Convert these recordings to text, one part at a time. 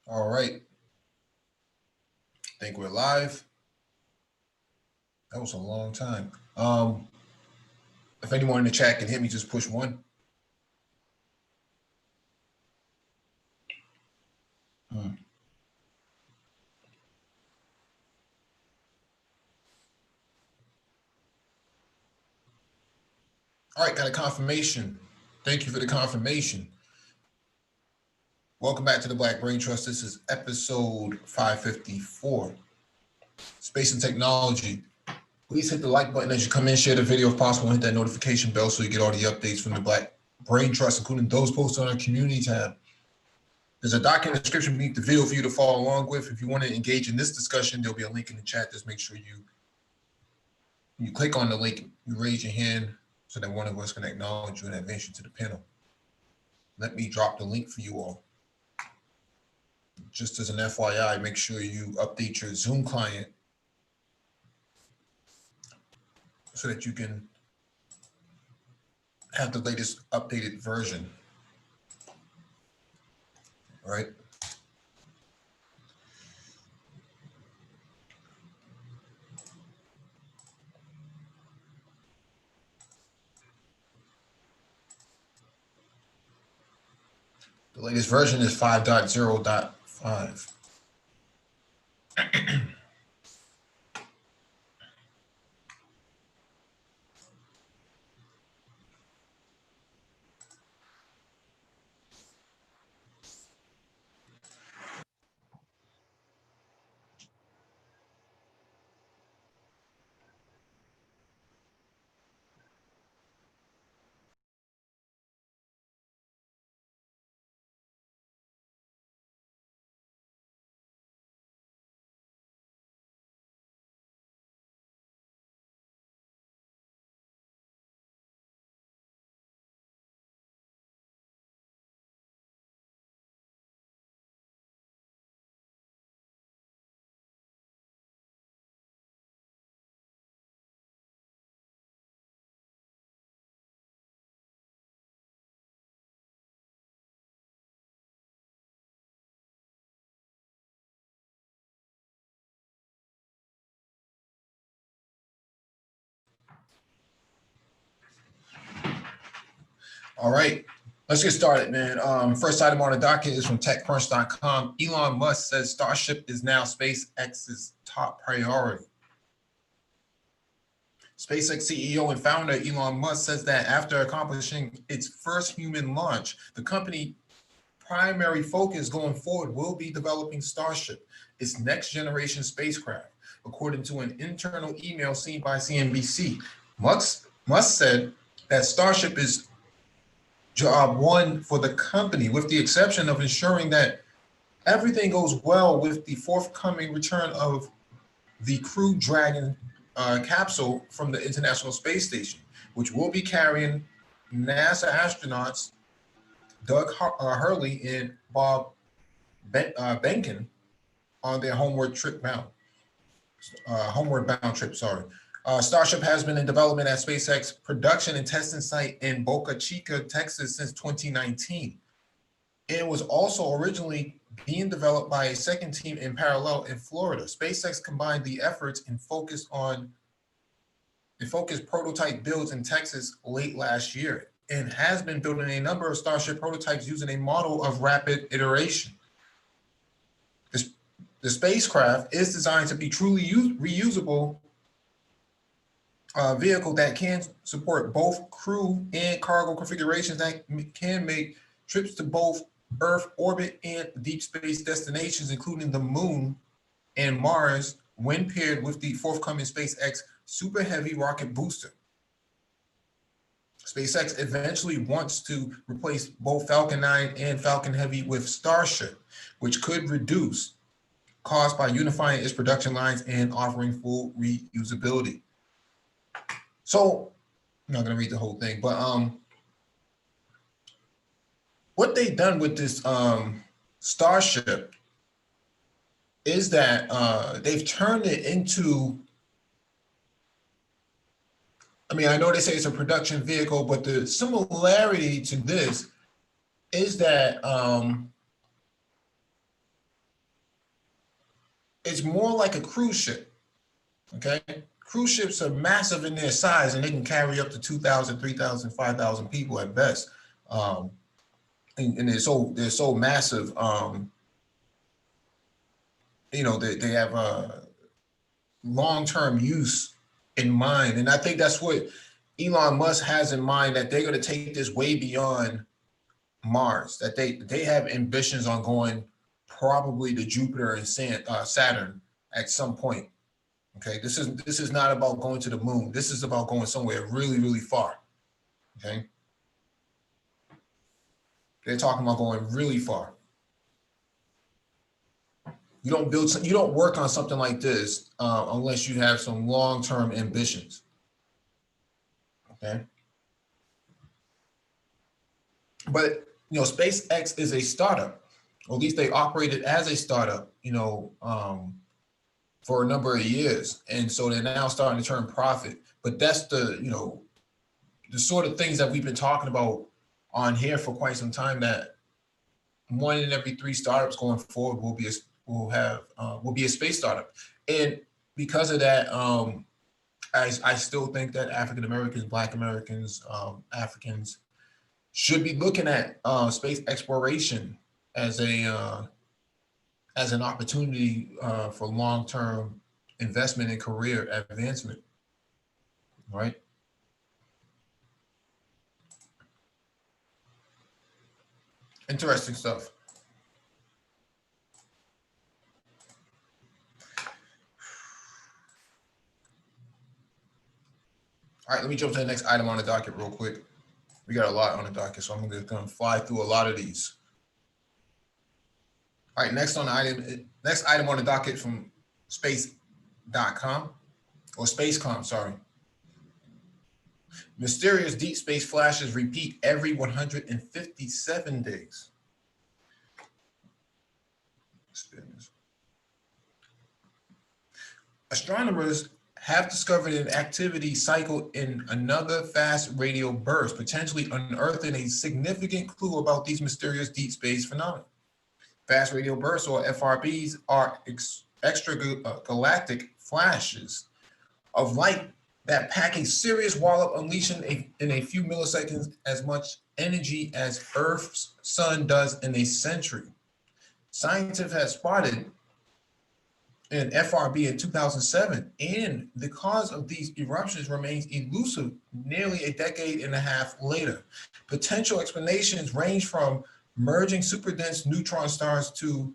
All right. I think we're live. That was a long time. If anyone in the chat can hear me, just push one. Hmm. All right, got a confirmation. Thank you for the confirmation. Welcome back to the Black Brain Trust. This is episode 554, Space and Technology. Please hit the like button as you come in, share the video if possible, and hit that notification bell so you get all the updates from the Black Brain Trust, including those posted on our community tab. There's a doc in the description beneath the video for you to follow along with. If you want to engage in this discussion, there'll be a link in the chat. Just make sure you click on the link, you raise your hand so that one of us can acknowledge you and advance you to the panel. Let me drop the link for you all. Just as an FYI, make sure you update your Zoom client so that you can have the latest updated version. All right. The latest version is 5.0.5. All right, let's get started, man. First item on the docket is from TechCrunch.com. Elon Musk says Starship is now SpaceX's top priority. SpaceX CEO and founder Elon Musk says that after accomplishing its first human launch, the company primary focus going forward will be developing Starship, its next generation spacecraft, according to an internal email seen by CNBC. Musk said that Starship is job one for the company, with the exception of ensuring that everything goes well with the forthcoming return of the Crew Dragon capsule from the International Space Station, which will be carrying NASA astronauts Doug Hurley and Bob Behnken on their homeward bound trip. Starship has been in development at SpaceX production and testing site in Boca Chica, Texas since 2019. It was also originally being developed by a second team in parallel in Florida. SpaceX combined the efforts and focused prototype builds in Texas late last year and has been building a number of Starship prototypes using a model of rapid iteration. The spacecraft is designed to be truly reusable vehicle that can support both crew and cargo configurations that can make trips to both Earth orbit and deep space destinations, including the Moon and Mars, when paired with the forthcoming SpaceX Super Heavy rocket booster. SpaceX eventually wants to replace both Falcon 9 and Falcon Heavy with Starship, which could reduce cost by unifying its production lines and offering full reusability. So I'm not going to read the whole thing, but what they've done with this Starship is that they've turned it into, I mean, I know they say it's a production vehicle, but the similarity to this is that it's more like a cruise ship. Okay, cruise ships are massive in their size, and they can carry up to 2,000, 3,000, 5,000 people at best. Um, and they're so massive. They have long-term use in mind, and I think that's what Elon Musk has in mind, that they're going to take this way beyond Mars. That they have ambitions on going probably to Jupiter and Saturn at some point. Okay, this is not about going to the moon. This is about going somewhere really, really far. Okay, they're talking about going really far. You don't work on something like this unless you have some long-term ambitions. Okay, but SpaceX is a startup, or at least they operated as a startup. For a number of years, and so they're now starting to turn profit. But that's the sort of things that we've been talking about on here for quite some time, that one in every three startups going forward will be a space startup. And because of that, I still think that African Americans, Black Americans, Africans should be looking at space exploration as an opportunity for long-term investment and career advancement, right? Interesting stuff. All right, let me jump to the next item on the docket real quick. We got a lot on the docket, so I'm just going to fly through a lot of these. All right, next item on the docket from space.com, or Spacecom, sorry. Mysterious deep space flashes repeat every 157 days. Astronomers have discovered an activity cycle in another fast radio burst, potentially unearthing a significant clue about these mysterious deep space phenomena. Fast radio bursts, or FRBs, are extragalactic flashes of light that pack a serious wallop, unleashing in a few milliseconds as much energy as Earth's sun does in a century. Scientists have spotted an FRB in 2007, and the cause of these eruptions remains elusive nearly a decade and a half later. Potential explanations range from merging superdense neutron stars to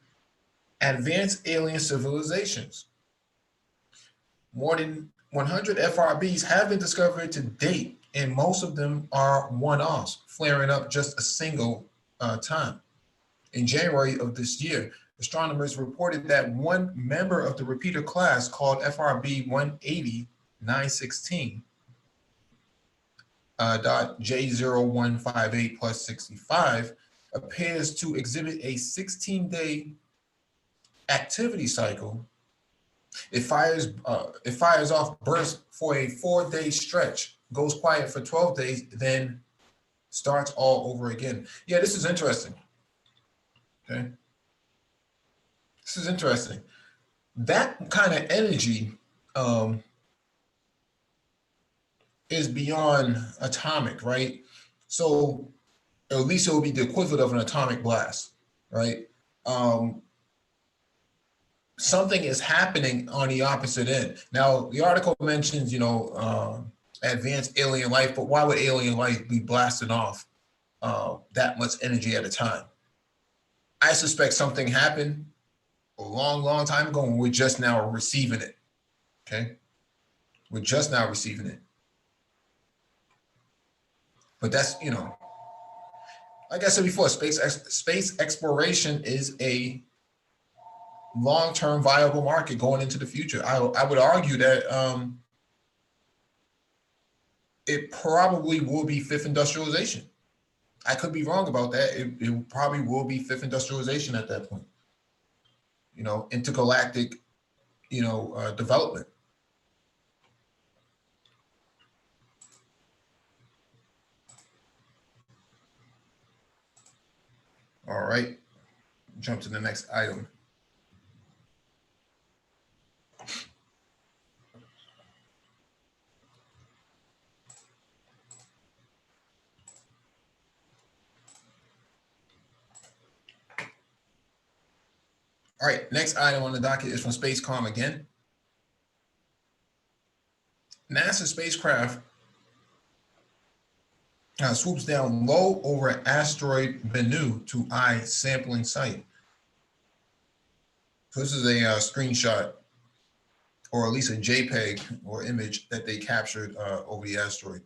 advanced alien civilizations. More than 100 FRBs have been discovered to date, and most of them are one-offs, flaring up just a single time. In January of this year, astronomers reported that one member of the repeater class, called FRB 180-916, J0158 plus 65, appears to exhibit a 16-day activity cycle. It fires off bursts for a 4-day stretch, goes quiet for 12 days, then starts all over again. Yeah, this is interesting. Okay. This is interesting. That kind of energy is beyond atomic, right? So at least it will be the equivalent of an atomic blast, right? Something is happening on the opposite end. Now, the article mentions, advanced alien life, but why would alien life be blasting off that much energy at a time? I suspect something happened a long, long time ago, and we're just now receiving it. Okay, we're just now receiving it. But that's, like I said before, space exploration is a long-term viable market going into the future. I would argue that it probably will be fifth industrialization. I could be wrong about that. It probably will be fifth industrialization at that point. Intergalactic, development. All right, jump to the next item. All right, next item on the docket is from Spacecom again. NASA spacecraft swoops down low over asteroid Bennu to eye sampling site. So this is a screenshot, or at least a JPEG or image that they captured over the asteroid.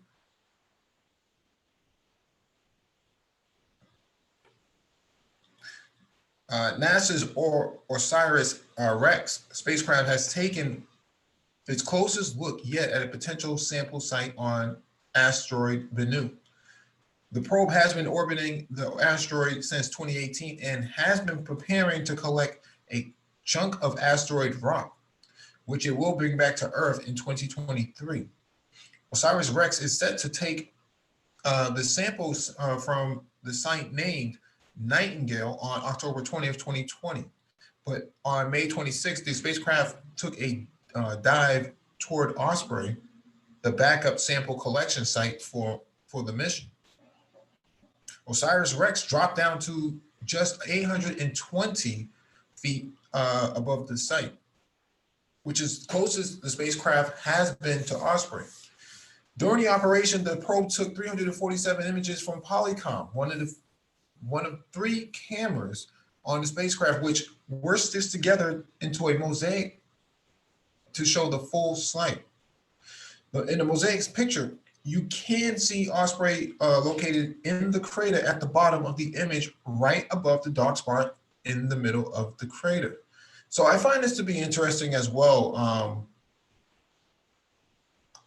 NASA's OSIRIS-REx spacecraft has taken its closest look yet at a potential sample site on asteroid Bennu. The probe has been orbiting the asteroid since 2018 and has been preparing to collect a chunk of asteroid rock, which it will bring back to Earth in 2023. OSIRIS-REx is set to take the samples from the site named Nightingale on October 20th, 2020. But on May 26th, the spacecraft took a dive toward Osprey, the backup sample collection site for the mission. OSIRIS-REx dropped down to just 820 feet above the site, which is closest the spacecraft has been to Osprey. During the operation, the probe took 347 images from Polycom, one of three cameras on the spacecraft, which were stitched together into a mosaic to show the full site. But in the mosaic's picture, you can see Osprey located in the crater at the bottom of the image, right above the dark spot in the middle of the crater. So I find this to be interesting as well.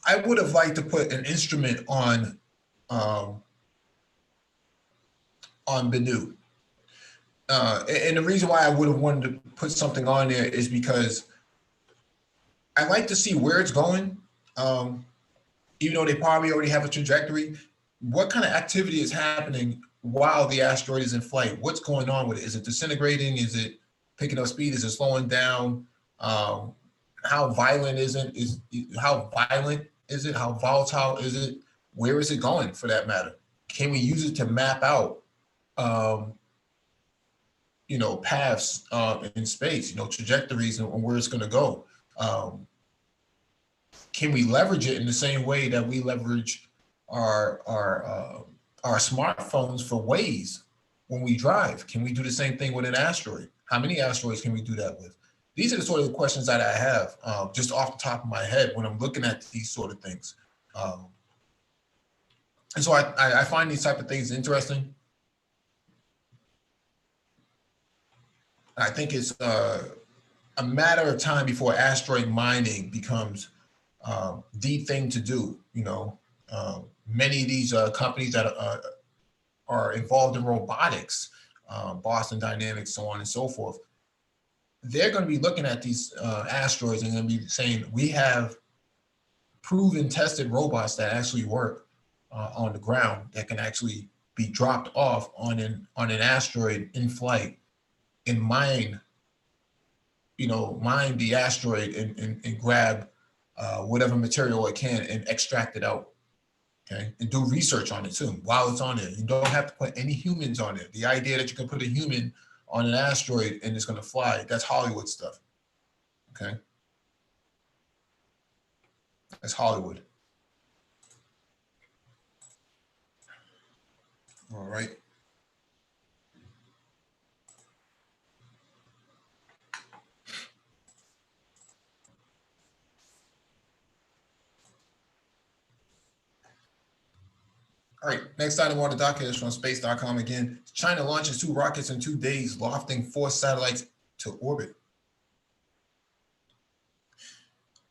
I would have liked to put an instrument on Bennu. And the reason why I would have wanted to put something on there is because I like to see where it's going. Even though they probably already have a trajectory, what kind of activity is happening while the asteroid is in flight? What's going on with it? Is it disintegrating? Is it picking up speed? Is it slowing down? How violent is it? How violent is it? How volatile is it? Where is it going, for that matter? Can we use it to map out, paths in space, trajectories and where it's going to go? Can we leverage it in the same way that we leverage our smartphones for Waze when we drive? Can we do the same thing with an asteroid? How many asteroids can we do that with? These are the sort of questions that I have just off the top of my head when I'm looking at these sort of things. And so I find these type of things interesting. I think it's a matter of time before asteroid mining becomes the thing to do. Many of these companies that are involved in robotics, Boston Dynamics, so on and so forth, they're going to be looking at these asteroids and going to be saying, we have proven, tested robots that actually work on the ground, that can actually be dropped off on an asteroid in flight and mine the asteroid and grab whatever material it can and extract it out, okay? And do research on it too while it's on there. You don't have to put any humans on it. The idea that you can put a human on an asteroid and it's going to fly, that's Hollywood stuff, okay? That's Hollywood. All right. All right, next item on the docket is from space.com again. China launches 2 rockets in 2 days, lofting 4 satellites to orbit.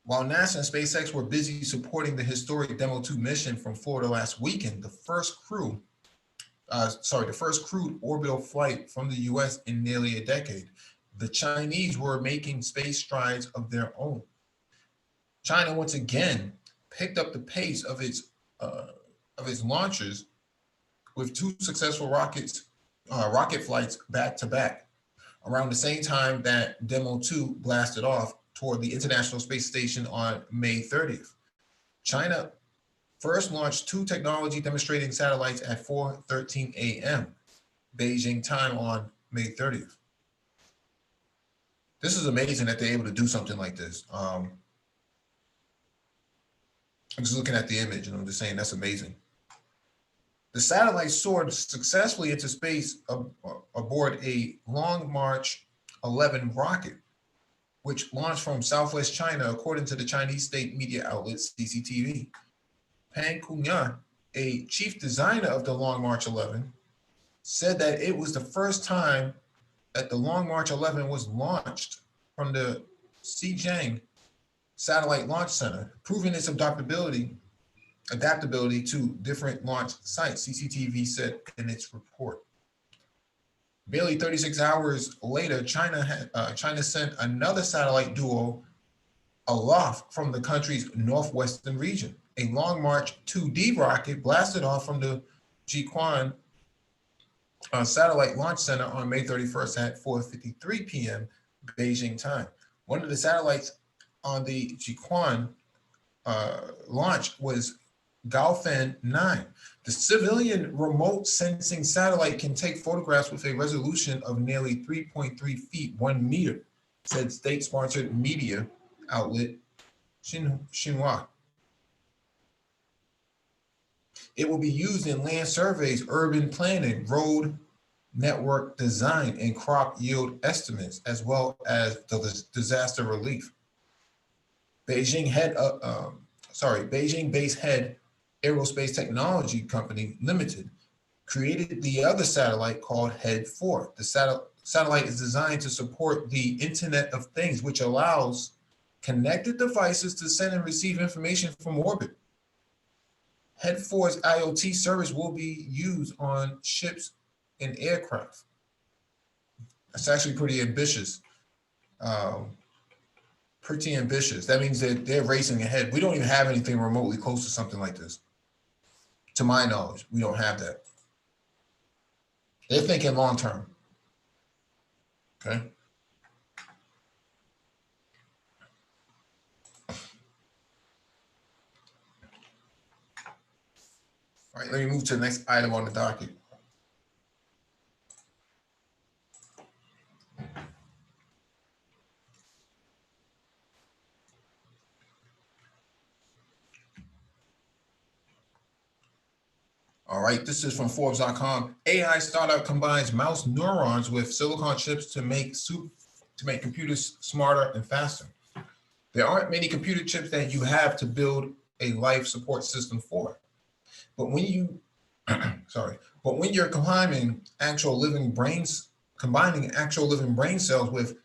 While NASA and SpaceX were busy supporting the historic Demo 2 mission from Florida last weekend, the first crewed orbital flight from the US in nearly a decade, the Chinese were making space strides of their own. China once again picked up the pace of its launches with 2 successful rocket flights back to back, around the same time that Demo 2 blasted off toward the International Space Station on May 30th. China first launched 2 technology demonstrating satellites at 4:13 a.m. Beijing time on May 30th. This is amazing that they're able to do something like this. I'm just looking at the image and I'm just saying that's amazing. The satellite soared successfully into space aboard a Long March 11 rocket, which launched from Southwest China, according to the Chinese state media outlet CCTV. Pan Kunyan, a chief designer of the Long March 11, said that it was the first time that the Long March 11 was launched from the Xinjiang Satellite Launch Center, proving its adaptability to different launch sites, CCTV said in its report. Barely 36 hours later, China sent another satellite duo aloft from the country's northwestern region. A Long March 2D rocket blasted off from the Jiquan Satellite Launch Center on May 31st at 4:53 p.m. Beijing time. One of the satellites on the Jiquan launch was Gaofen 9. The civilian remote sensing satellite can take photographs with a resolution of nearly 3.3 feet, 1 meter, said state-sponsored media outlet Xinhua. It will be used in land surveys, urban planning, road network design, and crop yield estimates, as well as the disaster relief. Beijing-based Head Aerospace Technology Company Limited created the other satellite called Head 4. The satellite is designed to support the Internet of Things, which allows connected devices to send and receive information from orbit. Head 4's IoT service will be used on ships and aircraft. That's actually pretty ambitious. That means that they're racing ahead. We don't even have anything remotely close to something like this. To my knowledge, we don't have that. They're thinking long term. Okay. All right, let me move to the next item on the docket. All right, this is from Forbes.com. AI startup combines mouse neurons with silicon chips to make computers smarter and faster. There aren't many computer chips that you have to build a life support system for. But when you, but when you're combining actual living brain cells with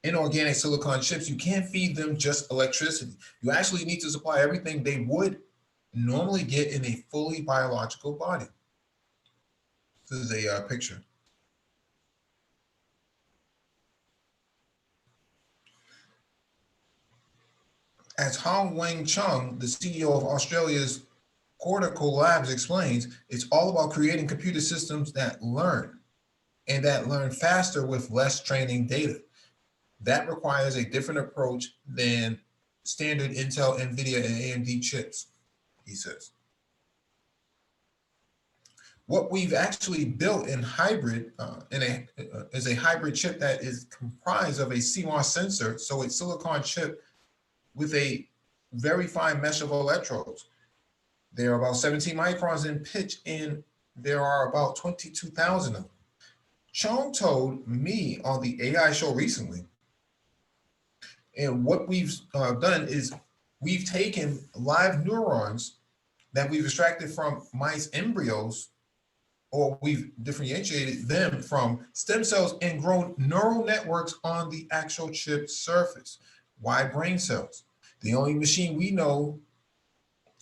inorganic silicon chips, you can't feed them just electricity. You actually need to supply everything they would normally get in a fully biological body. This is a picture. As Hong Wang Chung, the CEO of Australia's Cortical Labs, explains, it's all about creating computer systems that learn and that learn faster with less training data. That requires a different approach than standard Intel, NVIDIA, and AMD chips, he says. What we've actually built in hybrid is a hybrid chip that is comprised of a CMOS sensor, so it's silicon chip with a very fine mesh of electrodes. They are about 17 microns in pitch, and there are about 22,000 of them. Chong told me on the AI show recently, and what we've done is we've taken live neurons that we've extracted from mice embryos, or we've differentiated them from stem cells and grown neural networks on the actual chip surface. Why brain cells? The only machine we know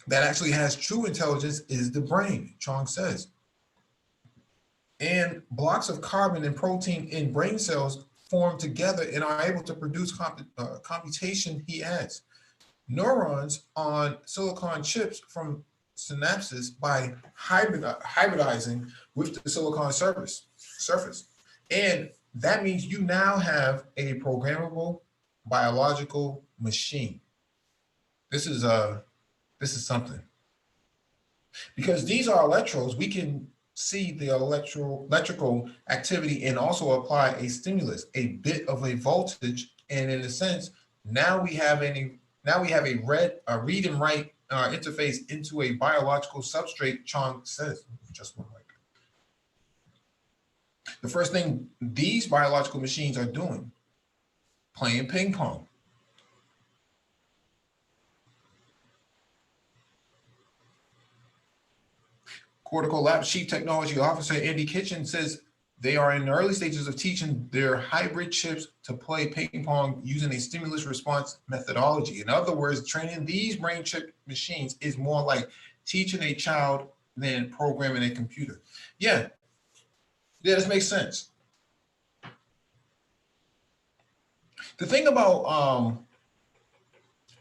that actually has true intelligence is the brain, Chong says. And blocks of carbon and protein in brain cells form together and are able to produce computation, he adds. Neurons on silicon chips from synapses by hybridizing with the silicon surface. And that means you now have a programmable biological machine. This is something. Because these are electrodes, we can see the electrical activity and also apply a stimulus, a bit of a voltage, and in a sense, now we have a read and write interface into a biological substrate. Chong says, just one mic. The first thing these biological machines are doing, playing ping pong. Cortical Lab Chief Technology Officer Andy Kitchen says they are in the early stages of teaching their hybrid chips to play ping pong using a stimulus response methodology. In other words, training these brain chip machines is more like teaching a child than programming a computer. Yeah, this makes sense. The thing about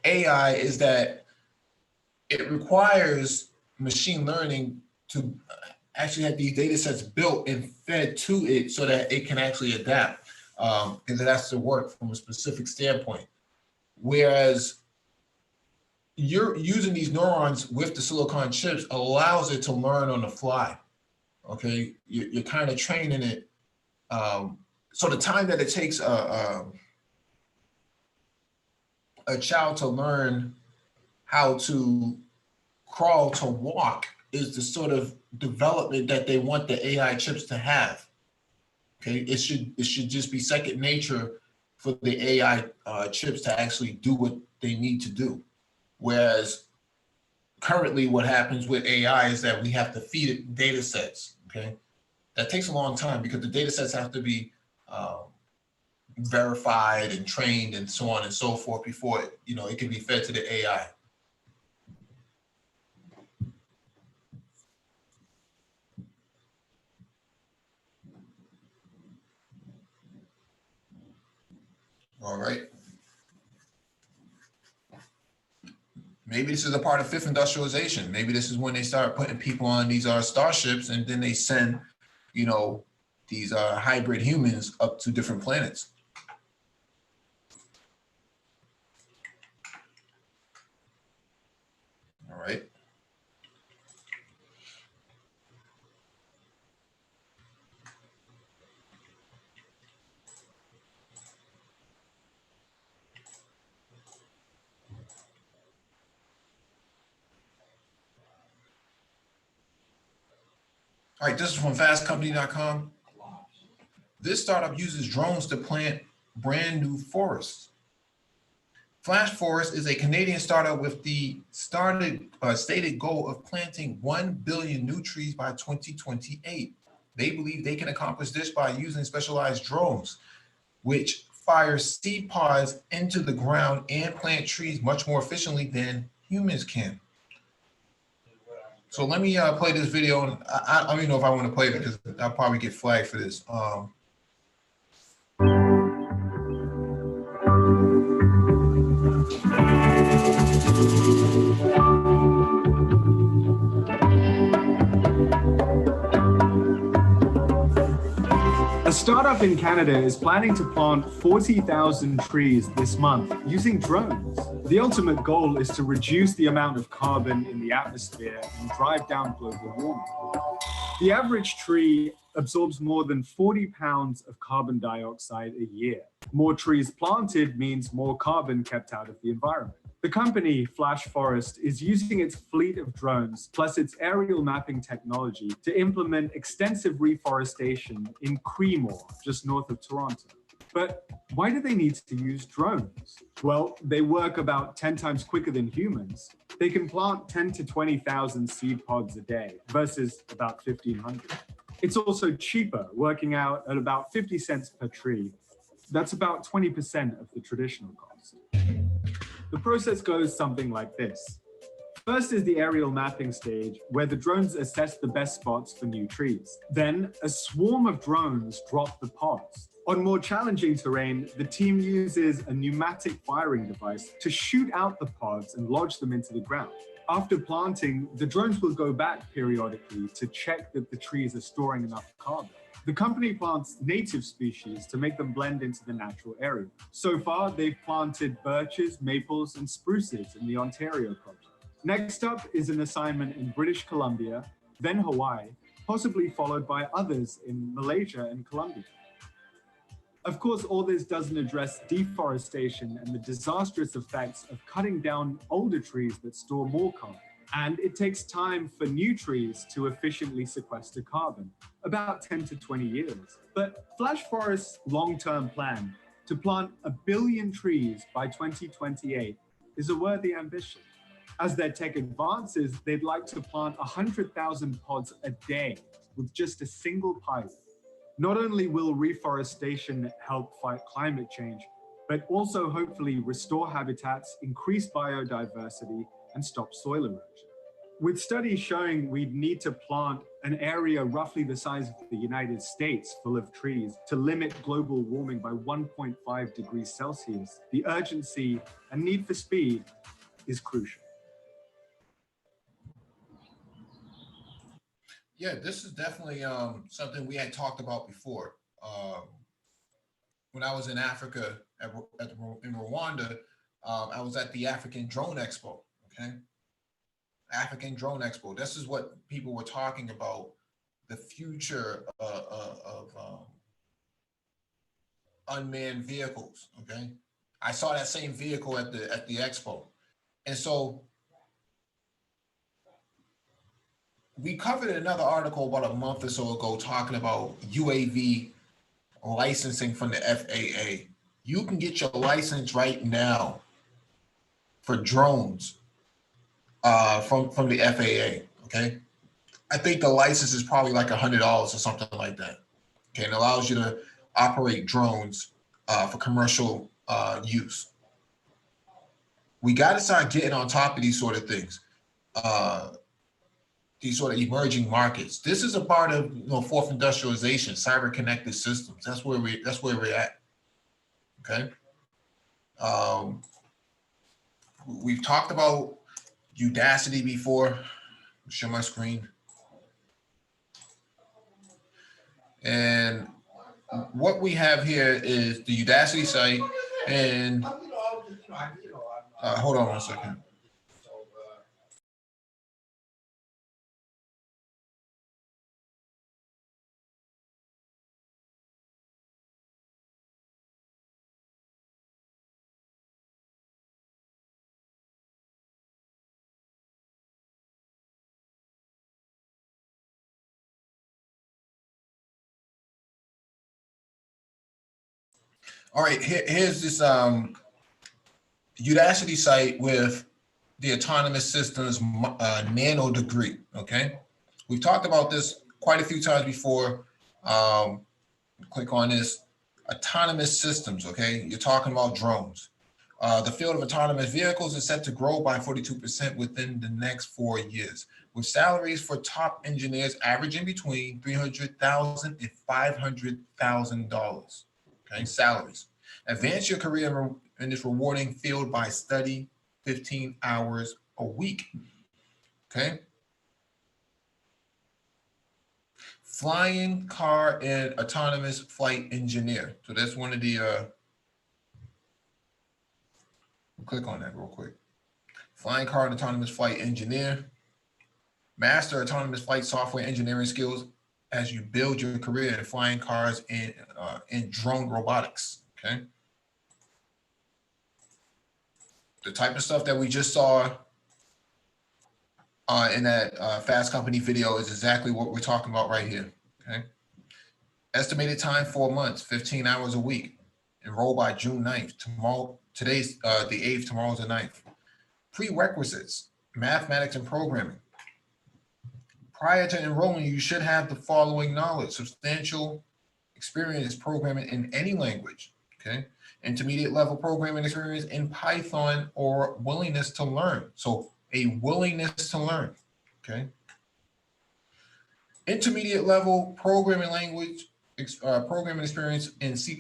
AI is that it requires machine learning to actually have these data sets built and fed to it so that it can actually adapt, because it has to work from a specific standpoint. Whereas you're using these neurons with the silicon chips allows it to learn on the fly. Okay, you're kind of training it. So the time that it takes a child to learn how to crawl to walk is the sort of development that they want the AI chips to have. Okay, it should just be second nature for the AI chips to actually do what they need to do. Whereas currently what happens with AI is that we have to feed it data sets. Okay, that takes a long time because the data sets have to be verified and trained and so on and so forth before it can be fed to the AI. All right. Maybe this is a part of fifth industrialization. Maybe this is when they start putting people on these starships, and then they send, these hybrid humans up to different planets. All right. All right, this is from fastcompany.com. This startup uses drones to plant brand new forests. Flash Forest is a Canadian startup with the stated goal of planting 1 billion new trees by 2028. They believe they can accomplish this by using specialized drones, which fire seed pods into the ground and plant trees much more efficiently than humans can. So let me play this video. And I don't even know if I want to play it because I'll probably get flagged for this. A startup in Canada is planning to plant 40,000 trees this month using drones. The ultimate goal is to reduce the amount of carbon in the atmosphere and drive down global warming. The average tree absorbs more than 40 pounds of carbon dioxide a year. More trees planted means more carbon kept out of the environment. The company, Flash Forest, is using its fleet of drones plus its aerial mapping technology to implement extensive reforestation in Creemore, just north of Toronto. But why do they need to use drones? Well, they work about 10 times quicker than humans. They can plant 10 to 20,000 seed pods a day versus about 1,500. It's also cheaper, working out at about 50 cents per tree. That's about 20% of the traditional cost. The process goes something like this. First is the aerial mapping stage, where the drones assess the best spots for new trees. Then, a swarm of drones drop the pods. On more challenging terrain, the team uses a pneumatic firing device to shoot out the pods and lodge them into the ground. After planting, the drones will go back periodically to check that the trees are storing enough carbon. The company plants native species to make them blend into the natural area. So far, they've planted birches, maples, and spruces in the Ontario project. Next up is an assignment in British Columbia, then Hawaii, possibly followed by others in Malaysia and Colombia. Of course, all this doesn't address deforestation and the disastrous effects of cutting down older trees that store more carbon. And it takes time for new trees to efficiently sequester carbon, about 10 to 20 years. But Flash Forest's long-term plan to plant 1 billion trees by 2028 is a worthy ambition. As their tech advances, they'd like to plant 100,000 pods a day with just a single pilot. Not only will reforestation help fight climate change, but also hopefully restore habitats, increase biodiversity, and stop soil erosion. With studies showing we'd need to plant an area roughly the size of the United States full of trees to limit global warming by 1.5 degrees Celsius, the urgency and need for speed is crucial. Yeah, this is definitely something we had talked about before. When I was in Africa in Rwanda, I was at the African Drone Expo. Okay, African Drone Expo. This is what people were talking about: the future of unmanned vehicles. Okay, I saw that same vehicle at the expo, and so we covered another article about a month or so ago talking about UAV licensing from the FAA. You can get your license right now for drones from the FAA. Okay, I think the license is probably like $100 or something like that. Okay, and allows you to operate drones for commercial use. We got to start getting on top of these sort of things. These sort of emerging markets. This is a part of fourth industrialization, cyber connected systems. That's where we're at. Okay. We've talked about Udacity before. Share my screen. And what we have here is the Udacity site. And hold on one second. All right, here's this Udacity site with the autonomous systems nano degree. Okay, we've talked about this quite a few times before. Click on this autonomous systems. Okay, you're talking about drones. The field of autonomous vehicles is set to grow by 42% within the next 4 years, with salaries for top engineers averaging between $300,000 and $500,000. Okay, salaries. Advance your career in this rewarding field by study 15 hours a week. Okay. Flying car and autonomous flight engineer. So that's one of the, click on that real quick. Flying car and autonomous flight engineer. Master autonomous flight software engineering skills as you build your career in flying cars and in drone robotics. Okay. The type of stuff that we just saw in that Fast Company video is exactly what we're talking about right here. Okay. Estimated time 4 months, 15 hours a week. Enroll by June 9th. Tomorrow, today's the 8th, tomorrow's the 9th. Prerequisites, mathematics and programming. Prior to enrolling, you should have the following knowledge: substantial experience programming in any language. Okay. Intermediate level programming experience in Python or willingness to learn. So a willingness to learn. Okay. Intermediate level programming language, programming experience in C++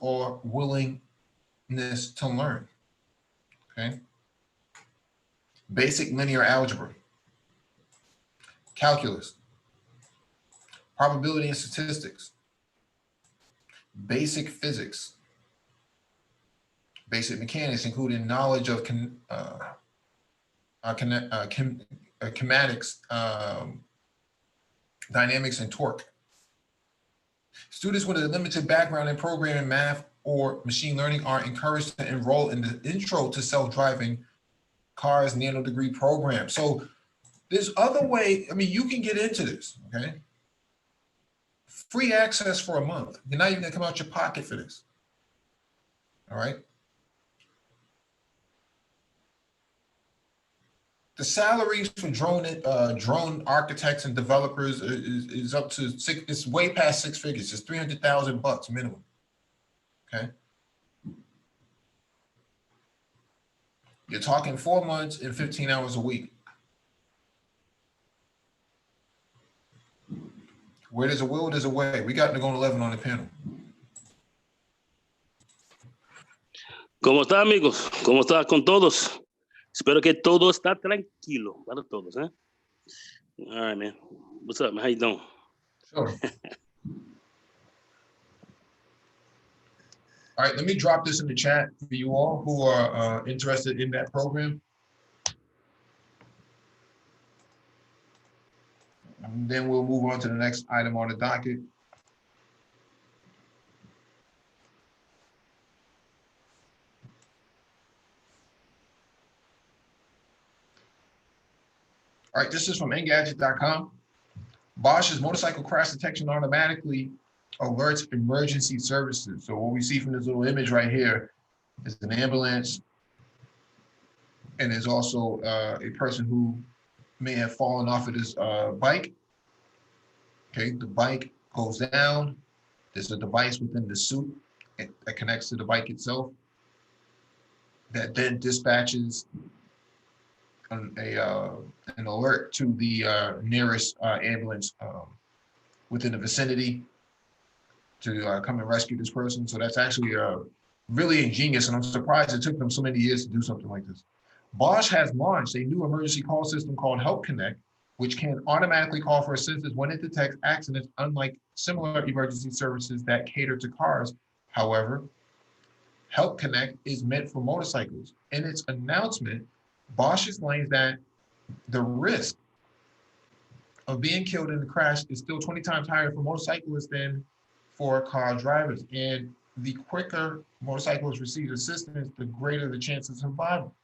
or willingness to learn. Okay. Basic linear algebra, calculus, probability and statistics, basic physics, basic mechanics, including knowledge of kinematics, dynamics, and torque. Students with a limited background in programming, math, or machine learning are encouraged to enroll in the Intro to Self-Driving Cars nano-degree program. So there's other way, I mean, you can get into this, okay? Free access for a month. You're not even gonna come out your pocket for this, all right? The salaries for drone architects and developers is up to it's way past 6 figures. It's $300,000 minimum, okay? You're talking 4 months and 15 hours a week. Where there's a will, there's a way. We got Nagon 11 on the panel. ¿Cómo está, amigos? ¿Cómo está con todos? Espero que todo está tranquilo para todos, eh? All right, man. What's up, man? How you doing? Sure. All right, let me drop this in the chat for you all who are interested in that program. And then we'll move on to the next item on the docket. All right, this is from Engadget.com. Bosch's motorcycle crash detection automatically alerts emergency services. So what we see from this little image right here is an ambulance, and there's also a person who may have fallen off of this bike. Okay, the bike goes down. There's a device within the suit that connects to the bike itself that then dispatches an alert to the nearest ambulance within the vicinity to come and rescue this person. So that's actually really ingenious, and I'm surprised it took them so many years to do something like this. Bosch has launched a new emergency call system called Help Connect, which can automatically call for assistance when it detects accidents, unlike similar emergency services that cater to cars. However, Help Connect is meant for motorcycles. In its announcement, Bosch explains that the risk of being killed in a crash is still 20 times higher for motorcyclists than for car drivers. And the quicker motorcyclists receive assistance, the greater the chance of survival.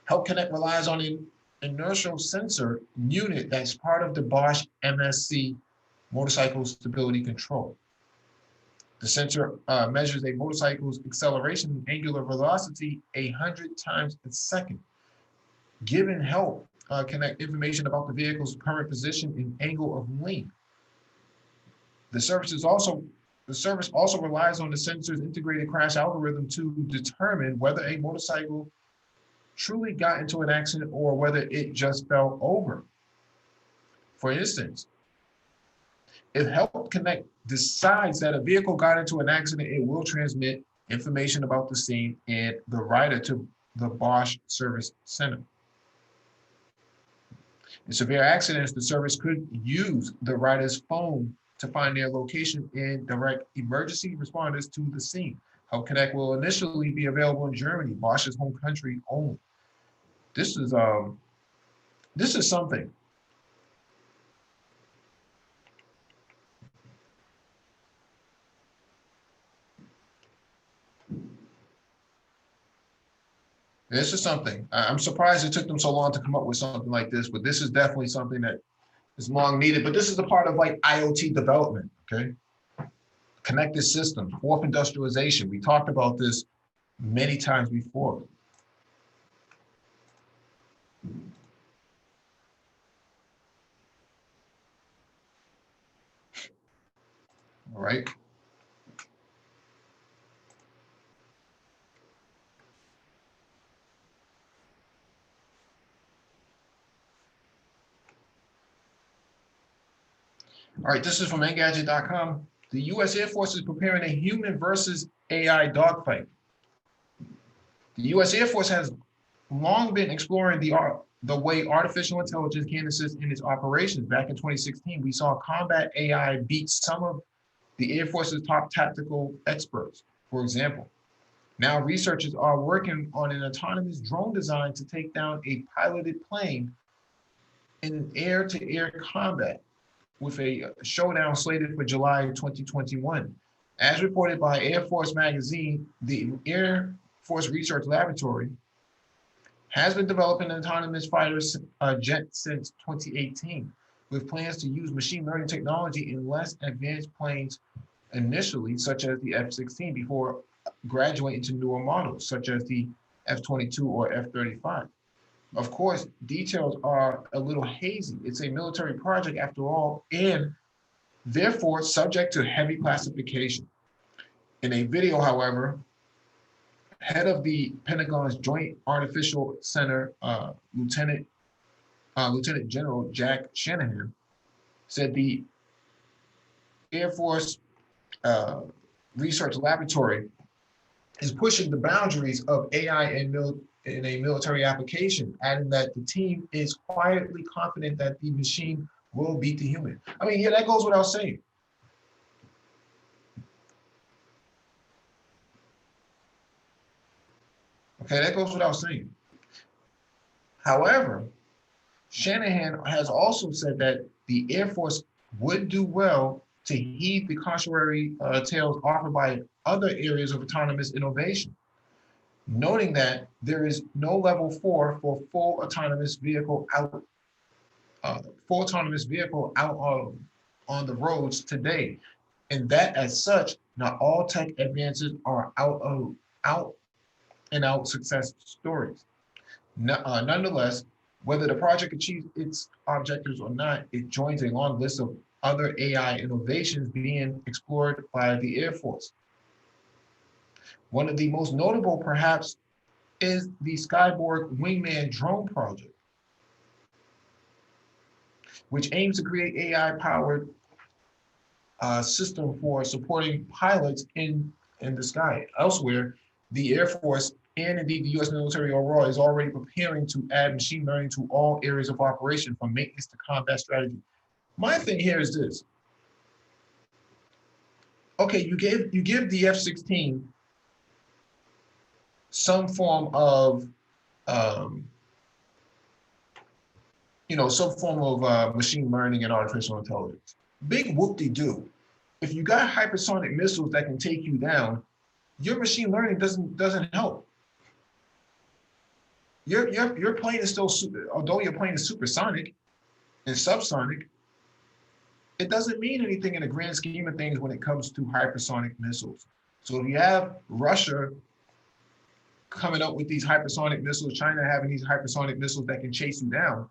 Help Connect relies on an inertial sensor unit that's part of the Bosch MSC motorcycle stability control. The sensor measures a motorcycle's acceleration and angular velocity 100 times a second. Given Help Connect information about the vehicle's current position and angle of length. The service also relies on the sensor's integrated crash algorithm to determine whether a motorcycle truly got into an accident or whether it just fell over. For instance, if Help Connect decides that a vehicle got into an accident, it will transmit information about the scene and the rider to the Bosch Service Center. In severe accidents, the service could use the rider's phone to find their location and direct emergency responders to the scene. Help Connect will initially be available in Germany, Bosch's home country only. This is something. This is something. I'm surprised it took them so long to come up with something like this, but this is definitely something that is long needed. But this is a part of like IoT development, okay? Connected systems, fourth industrialization. We talked about this many times before. All right. All right, this is from Engadget.com. The U.S. Air Force is preparing a human versus AI dogfight. The U.S. Air Force has long been exploring the way artificial intelligence can assist in its operations. Back in 2016, we saw combat AI beat some of the Air Force's top tactical experts, for example. Now researchers are working on an autonomous drone design to take down a piloted plane in air-to-air combat. with a showdown slated for July 2021. As reported by Air Force Magazine, the Air Force Research Laboratory has been developing an autonomous fighter jet since 2018, with plans to use machine learning technology in less advanced planes initially, such as the F-16, before graduating to newer models, such as the F-22 or F-35. Of course, details are a little hazy. It's a military project after all, and therefore subject to heavy classification. In a video, however, head of the Pentagon's Joint Artificial Center, Lieutenant General Jack Shanahan, said the Air Force Research Laboratory is pushing the boundaries of AI in a military application, adding that the team is quietly confident that the machine will beat the human. I mean, yeah, that goes without saying. Okay, that goes without saying. However, Shanahan has also said that the Air Force would do well to heed the contrary tales offered by other areas of autonomous innovation, noting that there is no level 4 for full autonomous vehicle out on the roads today, and that as such, not all tech advances are out and out success stories. Nonetheless, whether the project achieves its objectives or not, it joins a long list of other AI innovations being explored by the Air Force. One of the most notable, perhaps, is the Skyborg Wingman drone project, which aims to create AI-powered system for supporting pilots in the sky. Elsewhere, the Air Force and indeed the U.S. military overall is already preparing to add machine learning to all areas of operation, from maintenance to combat strategy. My thing here is this. Okay, you give the F-16 some form of machine learning and artificial intelligence. Big whoop-de-doo. If you got hypersonic missiles that can take you down, your machine learning doesn't help. Your plane is still although your plane is supersonic and subsonic, it doesn't mean anything in the grand scheme of things when it comes to hypersonic missiles. So if you have Russia coming up with these hypersonic missiles, China having these hypersonic missiles that can chase you down,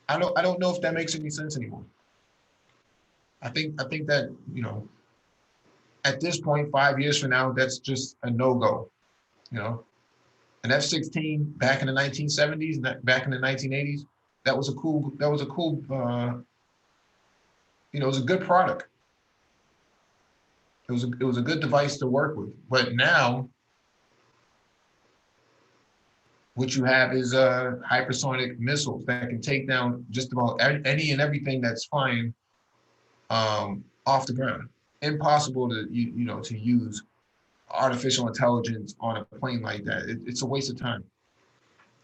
I don't know if that makes any sense anymore. I think that, at this point, 5 years from now, that's just a no-go. An F-16 back in the 1970s, back in the 1980s, it was a good product. It was a good device to work with. But now, what you have is hypersonic missiles that can take down just about any and everything that's flying off the ground. Impossible to use artificial intelligence on a plane like that. It's a waste of time.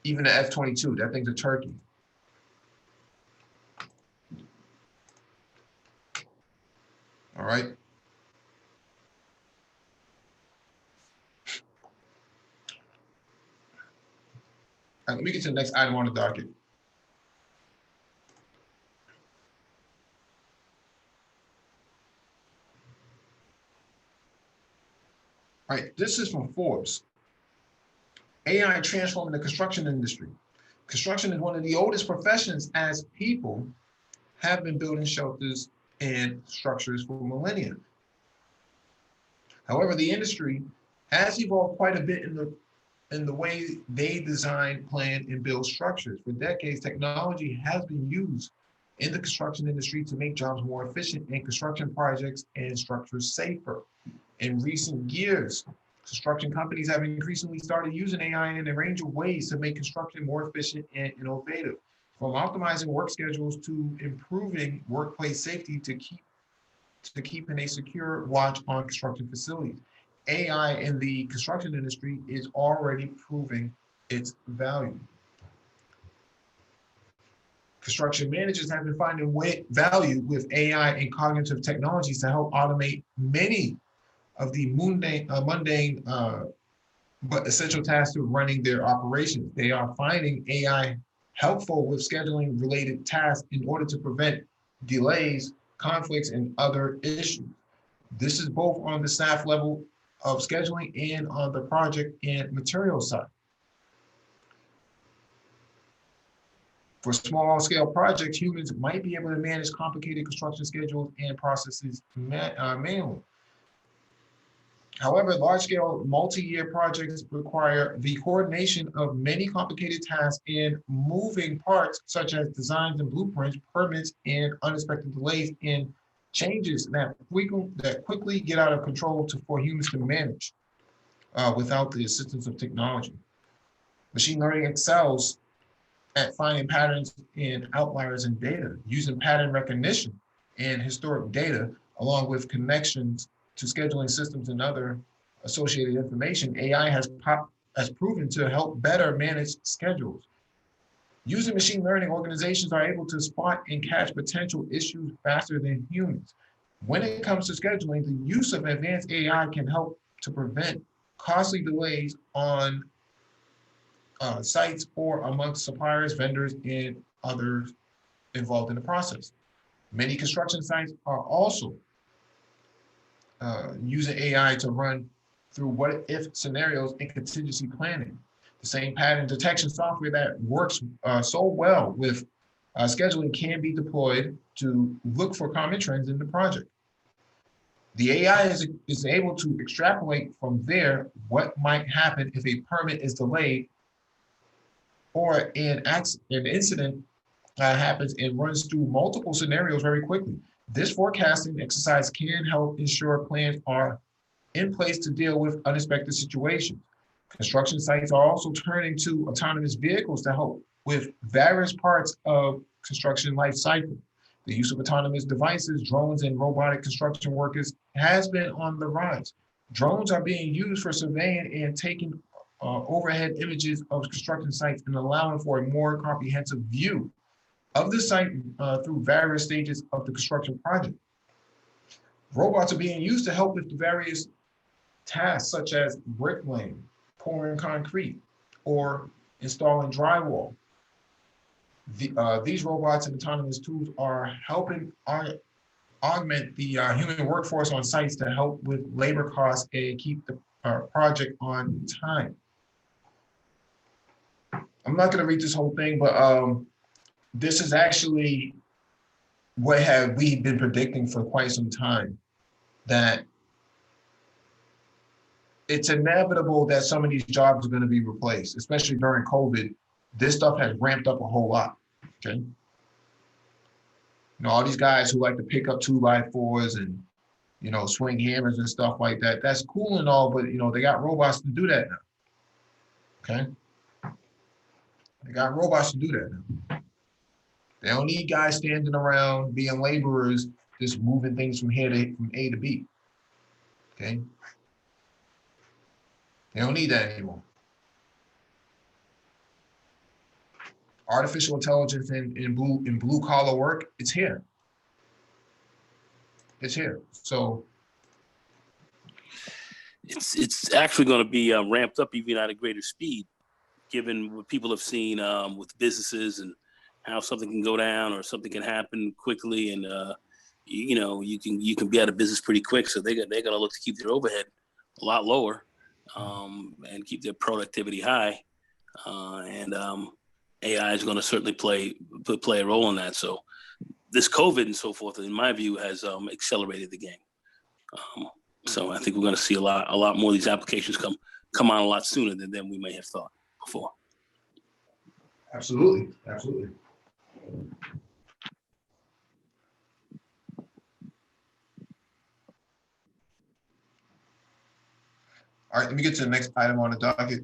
Even the F-22, that thing's a turkey. All right. All right, let me get to the next item on the docket. All right, this is from Forbes. AI transforming the construction industry. Construction is one of the oldest professions, as people have been building shelters and structures for millennia. However, the industry has evolved quite a bit in the way they design, plan, and build structures. For decades, technology has been used in the construction industry to make jobs more efficient and construction projects and structures safer. In recent years, construction companies have increasingly started using AI in a range of ways to make construction more efficient and innovative, from optimizing work schedules to improving workplace safety to keeping a secure watch on construction facilities. AI in the construction industry is already proving its value. Construction managers have been finding value with AI and cognitive technologies to help automate many of the mundane but essential tasks of running their operations. They are finding AI helpful with scheduling related tasks in order to prevent delays, conflicts, and other issues. This is both on the staff level of scheduling and on the project and material side. For small scale projects, humans might be able to manage complicated construction schedules and processes manually. However, large-scale multi-year projects require the coordination of many complicated tasks and moving parts, such as designs and blueprints, permits, and unexpected delays and changes that quickly get out of control for humans to manage without the assistance of technology. Machine learning excels at finding patterns and outliers in data, using pattern recognition and historic data, along with connections to scheduling systems and other associated information. AI has proven to help better manage schedules. Using machine learning, organizations are able to spot and catch potential issues faster than humans. When it comes to scheduling, the use of advanced AI can help to prevent costly delays on sites or amongst suppliers, vendors, and others involved in the process. Many construction sites are also using AI to run through what if scenarios and contingency planning. The same pattern detection software that works so well with scheduling can be deployed to look for common trends in the project. The AI is able to extrapolate from there what might happen if a permit is delayed or an incident happens and runs through multiple scenarios very quickly. This forecasting exercise can help ensure plans are in place to deal with unexpected situations. Construction sites are also turning to autonomous vehicles to help with various parts of construction life cycle. The use of autonomous devices, drones, and robotic construction workers has been on the rise. Drones are being used for surveying and taking overhead images of construction sites and allowing for a more comprehensive view of the site through various stages of the construction project. Robots are being used to help with the various tasks such as bricklaying, pouring concrete, or installing drywall. These robots and autonomous tools are helping augment the human workforce on sites to help with labor costs and keep the project on time. I'm not going to read this whole thing, but this is actually what have we been predicting for quite some time, that it's inevitable that some of these jobs are going to be replaced, especially during COVID. This stuff has ramped up a whole lot, okay? You know, all these guys who like to pick up 2x4s and, you know, swing hammers and stuff like that, that's cool and all, but, you know, they got robots to do that now, okay? They got robots to do that now. They don't need guys standing around being laborers, just moving things from A to B, okay? They don't need that anymore. Artificial intelligence in blue collar work, it's here. It's here. So it's actually going to be ramped up even at a greater speed, given what people have seen with businesses and how something can go down or something can happen quickly, and you know, you can be out of business pretty quick. So they're going to look to keep their overhead a lot lower and keep their productivity high. And AI is going to certainly play a role in that. So this COVID and so forth, in my view, has accelerated the game. So I think we're going to see a lot more of these applications come on a lot sooner than we may have thought before. absolutely, absolutely. All right, let me get to the next item on the docket.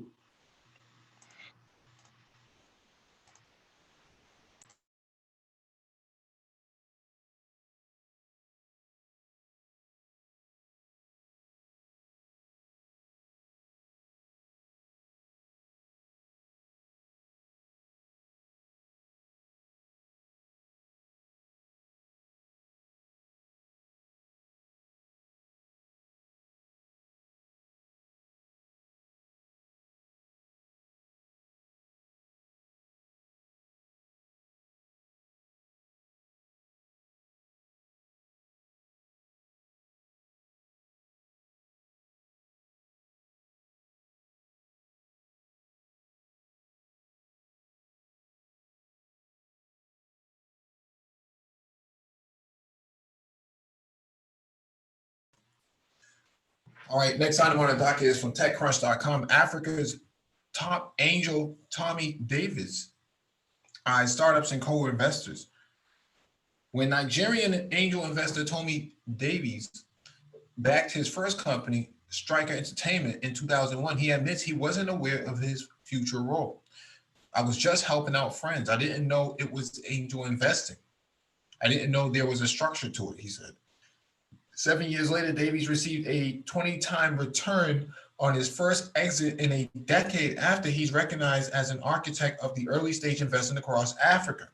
All right, next item on the docket is from TechCrunch.com. Africa's top angel, Tommy Davis, eyes startups and co-investors. When Nigerian angel investor Tommy Davies backed his first company, Striker Entertainment, in 2001, he admits he wasn't aware of his future role. I was just helping out friends. I didn't know it was angel investing. I didn't know there was a structure to it, he said. 7 years later, Davies received a 20-time return on his first exit in a decade after he's recognized as an architect of the early stage investing across Africa.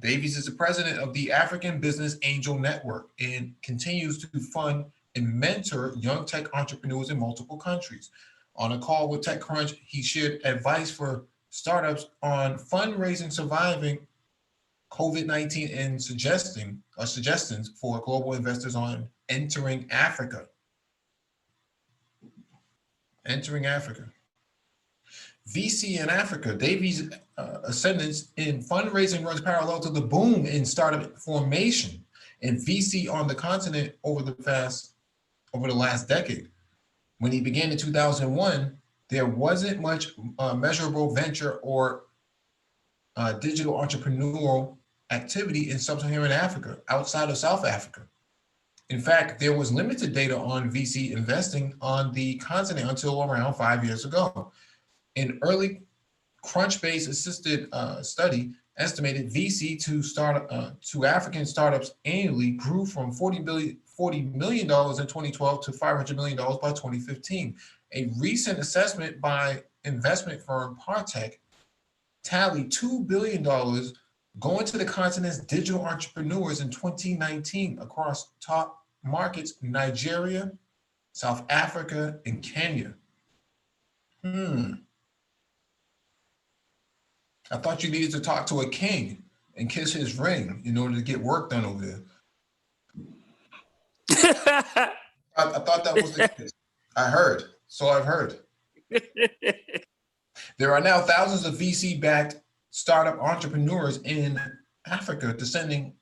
Davies is the president of the African Business Angel Network and continues to fund and mentor young tech entrepreneurs in multiple countries. On a call with TechCrunch, he shared advice for startups on fundraising, surviving COVID-19, and suggestions for global investors on entering Africa. Entering Africa. VC in Africa. Davies' ascendance in fundraising runs parallel to the boom in startup formation and VC on the continent over the last decade. When he began in 2001, there wasn't much measurable venture or digital entrepreneurial activity in sub-Saharan Africa, outside of South Africa. In fact, there was limited data on VC investing on the continent until around 5 years ago. An early Crunchbase assisted study estimated VC to African startups annually grew from $40 million in 2012 to $500 million by 2015. A recent assessment by investment firm Partech tallied $2 billion going to the continent's digital entrepreneurs in 2019 across top markets: Nigeria, South Africa, and Kenya. I thought you needed to talk to a king and kiss his ring in order to get work done over there. I thought that was the case. I heard. So I've heard. There are now thousands of VC-backed startup entrepreneurs in Africa descending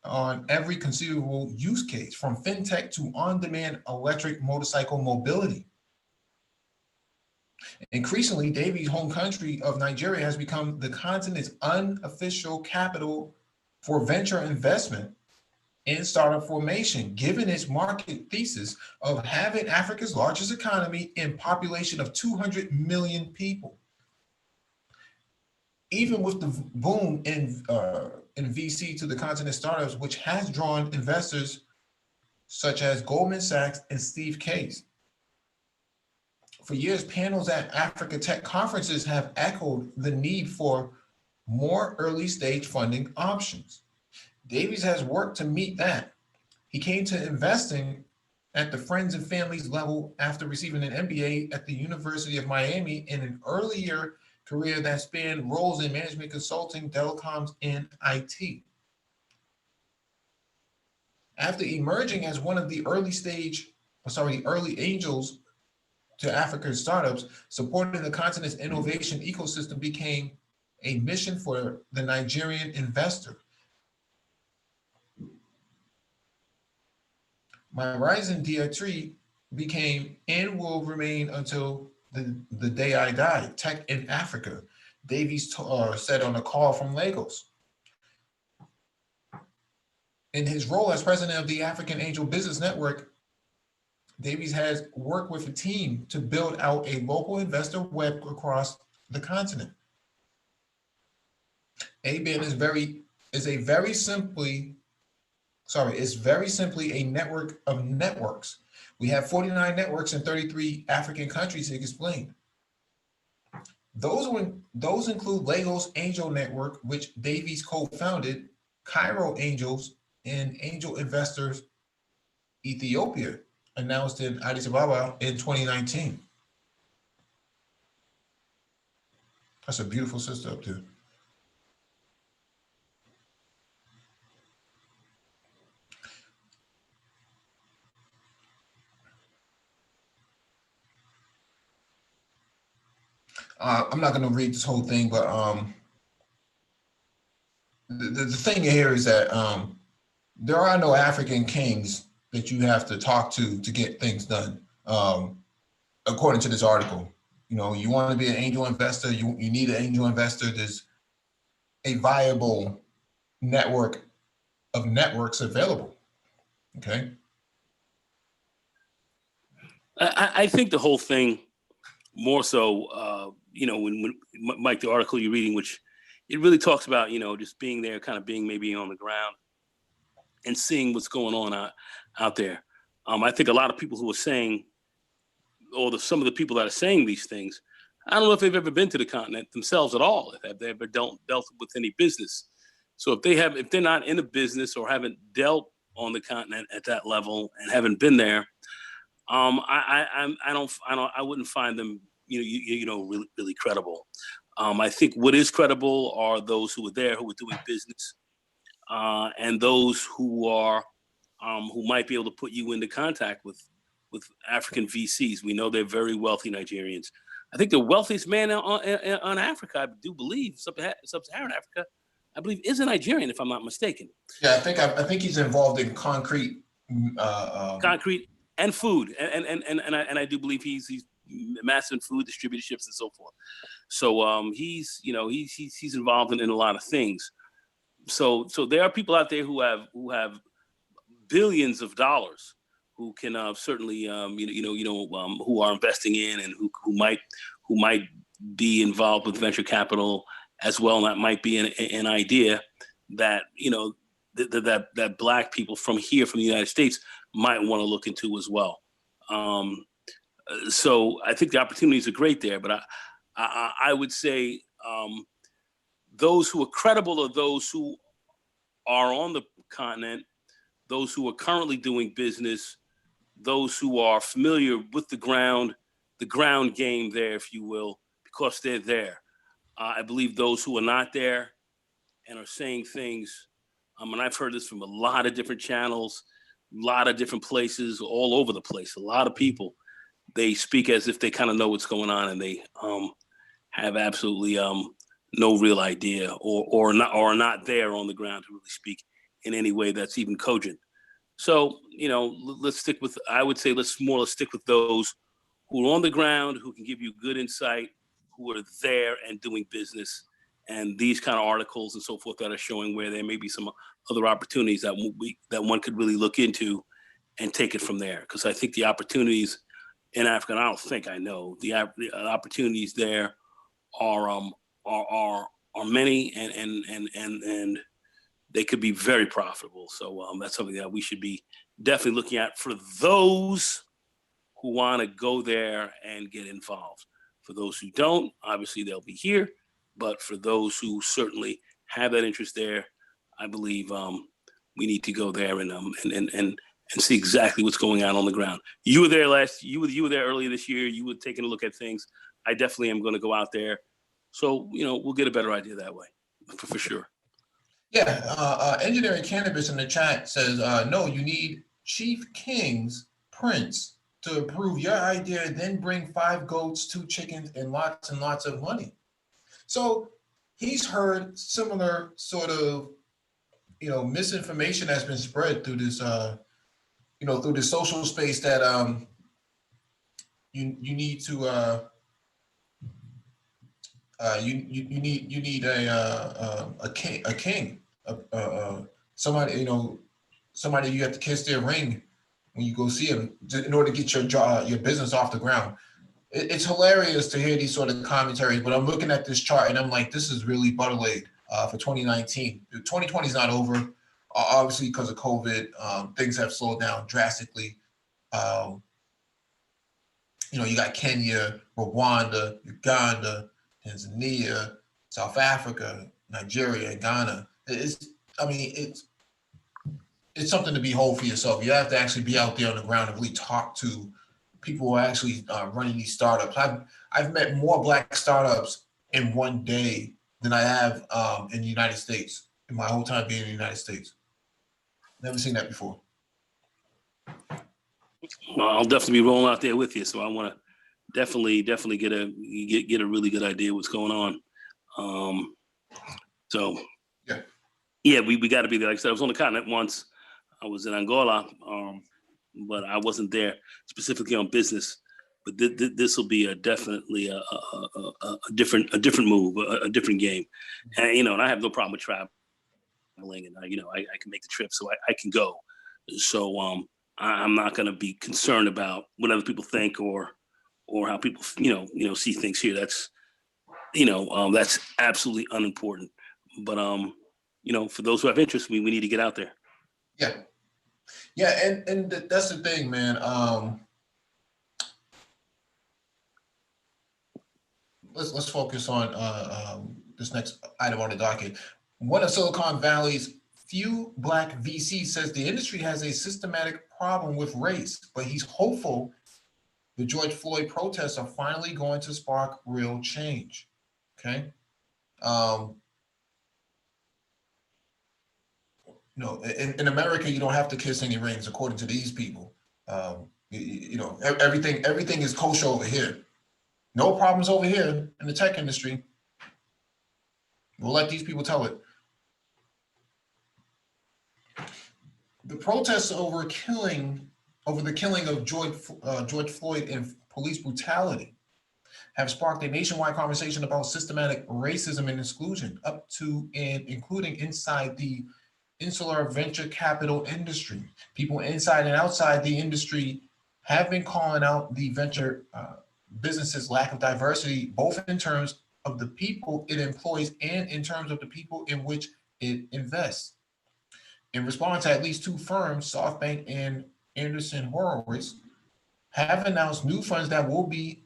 on every conceivable use case, from fintech to on-demand electric motorcycle mobility. Increasingly, Davies' home country of Nigeria has become the continent's unofficial capital for venture investment in startup formation, given its market thesis of having Africa's largest economy and population of 200 million people. Even with the boom in VC to the continent startups, which has drawn investors such as Goldman Sachs and Steve Case. For years, panels at Africa Tech conferences have echoed the need for more early stage funding options. Davies has worked to meet that. He came to investing at the friends and families level after receiving an MBA at the University of Miami in an earlier career that spanned roles in management consulting, telecoms, and IT. After emerging as one of the early angels to African startups, supporting the continent's innovation ecosystem became a mission for the Nigerian investor. My rising dietary became and will remain until the day I die. Tech in Africa, Davies said on a call from Lagos. In his role as president of the African Angel Business Network, Davies has worked with a team to build out a local investor web across the continent. ABAN is very simply a network of networks. We have 49 networks in 33 African countries, he explained. Those include Lagos Angel Network, which Davies co-founded, Cairo Angels, and Angel Investors Ethiopia, announced in Addis Ababa in 2019. That's a beautiful sister up there. I'm not going to read this whole thing, but the thing here is that there are no African kings that you have to talk to get things done. according to this article. You want to be an angel investor, you need an angel investor. There's a viable network of networks available. Okay. I think the whole thing more so, when Mike, the article you're reading, which it really talks about, just being there, kind of being maybe on the ground and seeing what's going on out there. I think a lot of people who are saying, or some of the people that are saying these things, I don't know if they've ever been to the continent themselves at all, if they ever dealt with any business. So if they're not in a business or haven't dealt on the continent at that level and haven't been there, I wouldn't find them, really, really credible. I think what is credible are those who are there, who are doing business, and those who might be able to put you into contact with African VCs. We know they're very wealthy Nigerians. I think the wealthiest man on Africa, I do believe, sub-Saharan Africa, I believe, is a Nigerian, if I'm not mistaken. Yeah, I think he's involved in concrete. Concrete and food, and I do believe he's massive in food distributorships and so forth. So he's involved in a lot of things. So there are people out there who have billions of dollars who can certainly who are investing in and who might be involved with venture capital as well. And that might be an idea that that Black people from the United States might want to look into as well. So I think the opportunities are great there, but I would say those who are credible are those who are on the continent, those who are currently doing business, those who are familiar with the ground game there, if you will, because they're there. I believe those who are not there and are saying things, and I've heard this from a lot of different channels, a lot of different places, all over the place. A lot of people, they speak as if they kind of know what's going on, and they have absolutely no real idea, or are not there on the ground to really speak in any way that's even cogent. So let's stick with. I would say let's stick with those who are on the ground, who can give you good insight, who are there and doing business, and these kind of articles and so forth that are showing where there may be some other opportunities that one could really look into and take it from there. Because I think the opportunities in Africa, and I don't think I know, the opportunities there are many, and they could be very profitable. So that's something that we should be definitely looking at for those who want to go there and get involved. For those who don't, obviously they'll be here. But for those who certainly have that interest there, I believe we need to go there and see exactly what's going on the ground. You were there you were there earlier this year. You were taking a look at things. I definitely am going to go out there. So we'll get a better idea that way, for sure. Yeah, Engineering Cannabis in the chat says, no, you need Chief King's Prince to approve your idea, then bring 5 goats, 2 chickens, and lots of money. So he's heard similar sort of, misinformation that's been spread through this, through the social space that you need to you need a king, somebody somebody you have to kiss their ring when you go see him in order to get your business off the ground. It's hilarious to hear these sort of commentaries, but I'm looking at this chart and I'm like, this is really butter laid for 2019. 2020 is not over, obviously because of COVID. Things have slowed down drastically. You got Kenya, Rwanda, Uganda, Tanzania, South Africa, Nigeria, and Ghana. It's something to behold for yourself. You have to actually be out there on the ground and really talk to people who are actually running these startups. I've met more Black startups in one day than I have in the United States in my whole time being in the United States. Never seen that before. Well, I'll definitely be rolling out there with you, so I want to definitely get a really good idea what's going on. We got to be there. Like I said, I was on the continent once. I was in Angola but I wasn't there specifically on business. But this will be definitely a different move, a different game, and and I have no problem with traveling, and I can make the trip, so I can go. So I'm not going to be concerned about what other people think or how people see things here. That's absolutely unimportant. But for those who have interest, we need to get out there. Yeah, yeah, and that's the thing, man. Let's focus on this next item on the docket. One of Silicon Valley's few Black VCs says the industry has a systematic problem with race, but he's hopeful the George Floyd protests are finally going to spark real change. Okay. In America, you don't have to kiss any rings, according to these people. Everything is kosher over here. No problems over here in the tech industry. We'll let these people tell it. The protests over the killing of George Floyd and police brutality have sparked a nationwide conversation about systematic racism and exclusion, up to and including inside the insular venture capital industry. People inside and outside the industry have been calling out the venture businesses' lack of diversity, both in terms of the people it employs and in terms of the people in which it invests. In response, at least two firms, SoftBank and Anderson Horowitz, have announced new funds that will be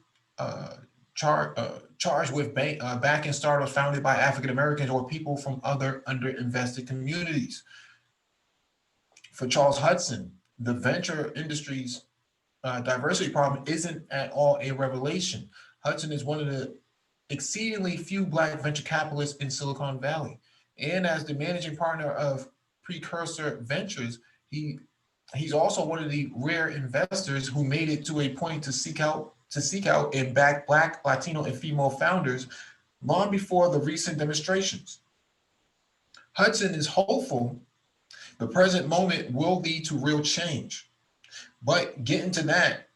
charged with backing startups founded by African Americans or people from other underinvested communities. For Charles Hudson, the venture industry's diversity problem isn't at all a revelation. Hudson is one of the exceedingly few Black venture capitalists in Silicon Valley. And as the managing partner of Precursor Ventures, he's also one of the rare investors who made it to a point to seek out and back Black, Latino, and female founders long before the recent demonstrations. Hudson is hopeful the present moment will lead to real change. But getting to that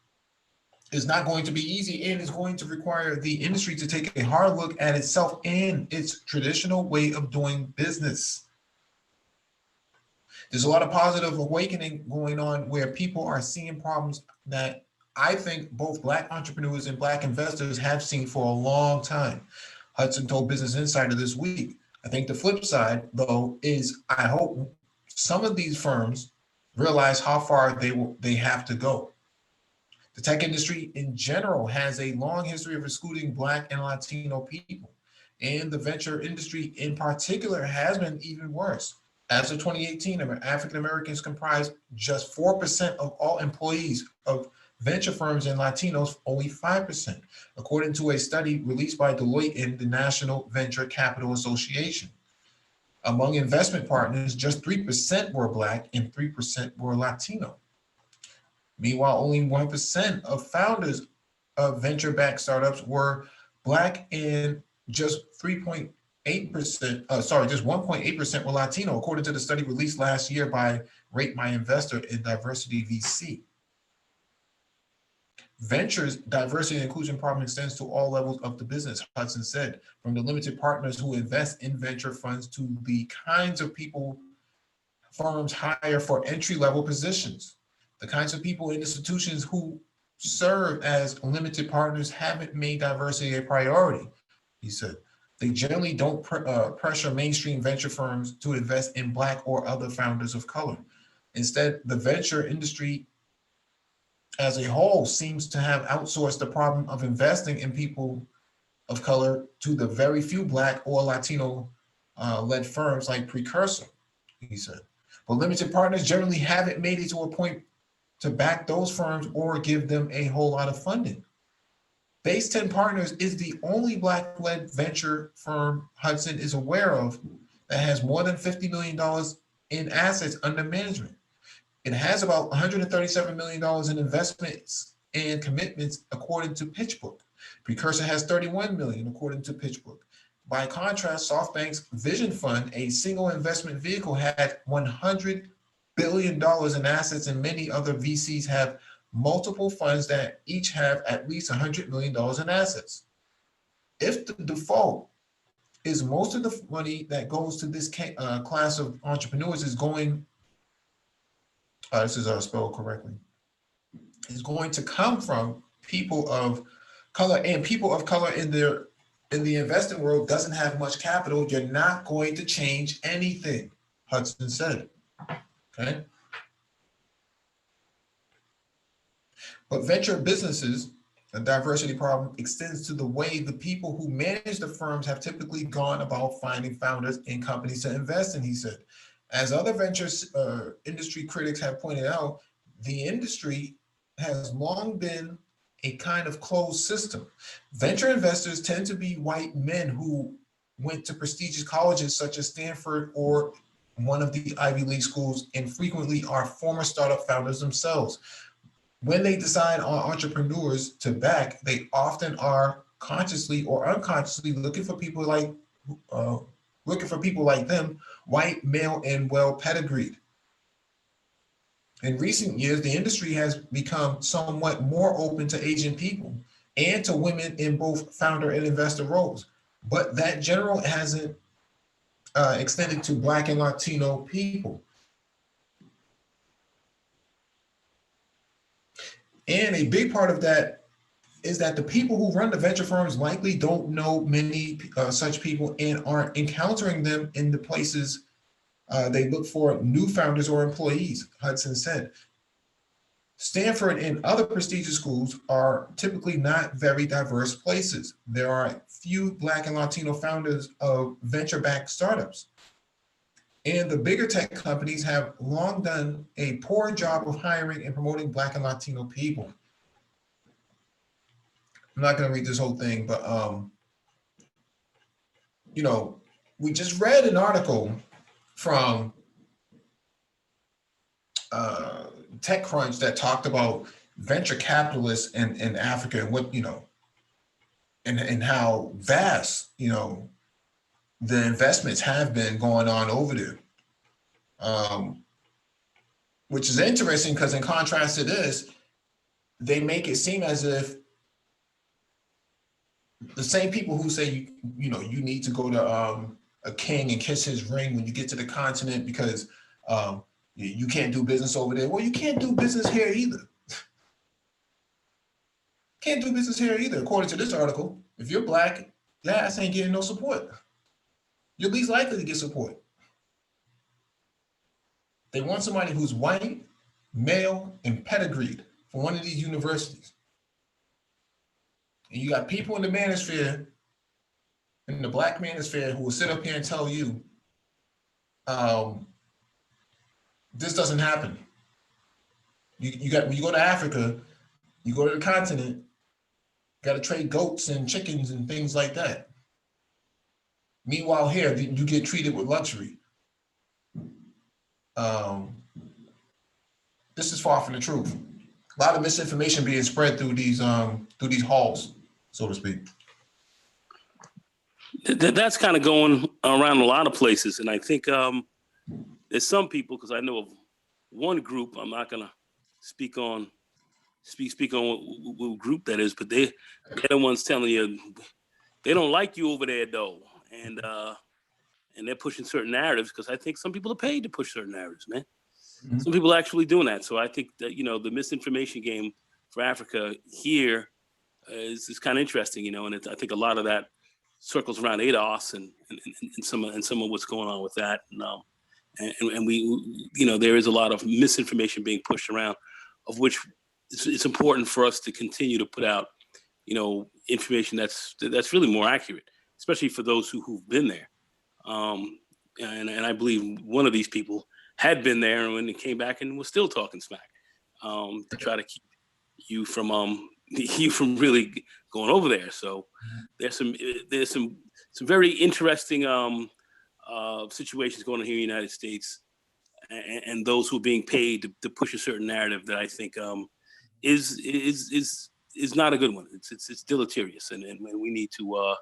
is not going to be easy, and is going to require the industry to take a hard look at itself and its traditional way of doing business. There's a lot of positive awakening going on where people are seeing problems that I think both Black entrepreneurs and Black investors have seen for a long time. Hudson told Business Insider this week. I think the flip side, though, is I hope some of these firms realize how far they have to go. The tech industry in general has a long history of excluding Black and Latino people, and the venture industry in particular has been even worse. As of 2018, African Americans comprise just 4% of all employees of venture firms, and Latinos only 5%, according to a study released by Deloitte and the National Venture Capital Association. Among investment partners, just 3% were Black and 3% were Latino. Meanwhile, only 1% of founders of venture-backed startups were Black, and just 1.8% were Latino, according to the study released last year by Rate My Investor and Diversity VC. Venture's diversity and inclusion problem extends to all levels of the business, Hudson said, from the limited partners who invest in venture funds to the kinds of people firms hire for entry-level positions. The kinds of people and institutions who serve as limited partners haven't made diversity a priority, he said. They generally don't pressure mainstream venture firms to invest in Black or other founders of color. Instead, the venture industry as a whole seems to have outsourced the problem of investing in people of color to the very few Black or Latino led firms like Precursor, he said. But limited partners generally haven't made it to a point to back those firms or give them a whole lot of funding. Base 10 Partners is the only Black-led venture firm Hudson is aware of that has more than $50 million in assets under management. It has about $137 million in investments and commitments, according to PitchBook. Precursor has $31 million, according to PitchBook. By contrast, SoftBank's Vision Fund, a single investment vehicle, had $100 billion in assets, and many other VCs have multiple funds that each have at least $100 million in assets. If the default is most of the money that goes to this class of entrepreneurs is going, this is spelled correctly, is going to come from people of color, and people of color in the investing world doesn't have much capital, you're not going to change anything, Hudson said. Okay. But venture businesses, a diversity problem extends to the way the people who manage the firms have typically gone about finding founders and companies to invest in, he said. As other ventures industry critics have pointed out, the industry has long been a kind of closed system. Venture investors tend to be white men who went to prestigious colleges such as Stanford or one of the Ivy League schools, and frequently are former startup founders themselves. When they decide on entrepreneurs to back, they often are consciously or unconsciously looking for people like them, white, male, and well pedigreed. In recent years, the industry has become somewhat more open to Asian people and to women in both founder and investor roles, but that general hasn't extended to Black and Latino people. And a big part of that is that the people who run the venture firms likely don't know many such people and aren't encountering them in the places they look for new founders or employees, Hudson said. Stanford and other prestigious schools are typically not very diverse places. There are few Black and Latino founders of venture-backed startups. And the bigger tech companies have long done a poor job of hiring and promoting Black and Latino people. I'm not going to read this whole thing, but we just read an article from TechCrunch that talked about venture capitalists in Africa and what, and how vast, the investments have been going on over there. Which is interesting because in contrast to this, they make it seem as if the same people who say, you need to go to a king and kiss his ring when you get to the continent because you can't do business over there. Well, you can't do business here either. Can't do business here either, according to this article. If you're Black, your ass ain't getting no support. You're least likely to get support. They want somebody who's white, male, and pedigreed from one of these universities. And you got people in the manosphere, in the Black manosphere, who will sit up here and tell you, this doesn't happen. When you go to Africa, you go to the continent, you got to trade goats and chickens and things like that. Meanwhile, here you get treated with luxury. This is far from the truth. A lot of misinformation being spread through these halls, so to speak. That's kind of going around a lot of places, and I think there's some people, because I know of one group. I'm not gonna speak on what group that is, but they're the ones telling you they don't like you over there though, and they're pushing certain narratives because I think some people are paid to push certain narratives, man. Mm-hmm. Some people are actually doing that. So I think that the misinformation game for Africa here is kind of interesting, and I think a lot of that circles around ADOS and some of what's going on with that, and we there is a lot of misinformation being pushed around, of which it's important for us to continue to put out information that's really more accurate, especially for those who've been there. And I believe one of these people had been there and when they came back and was still talking smack to try to keep you from really going over there. So there's some very interesting situations going on here in the United States, and those who are being paid to push a certain narrative that I think is not a good one. It's deleterious, and we need to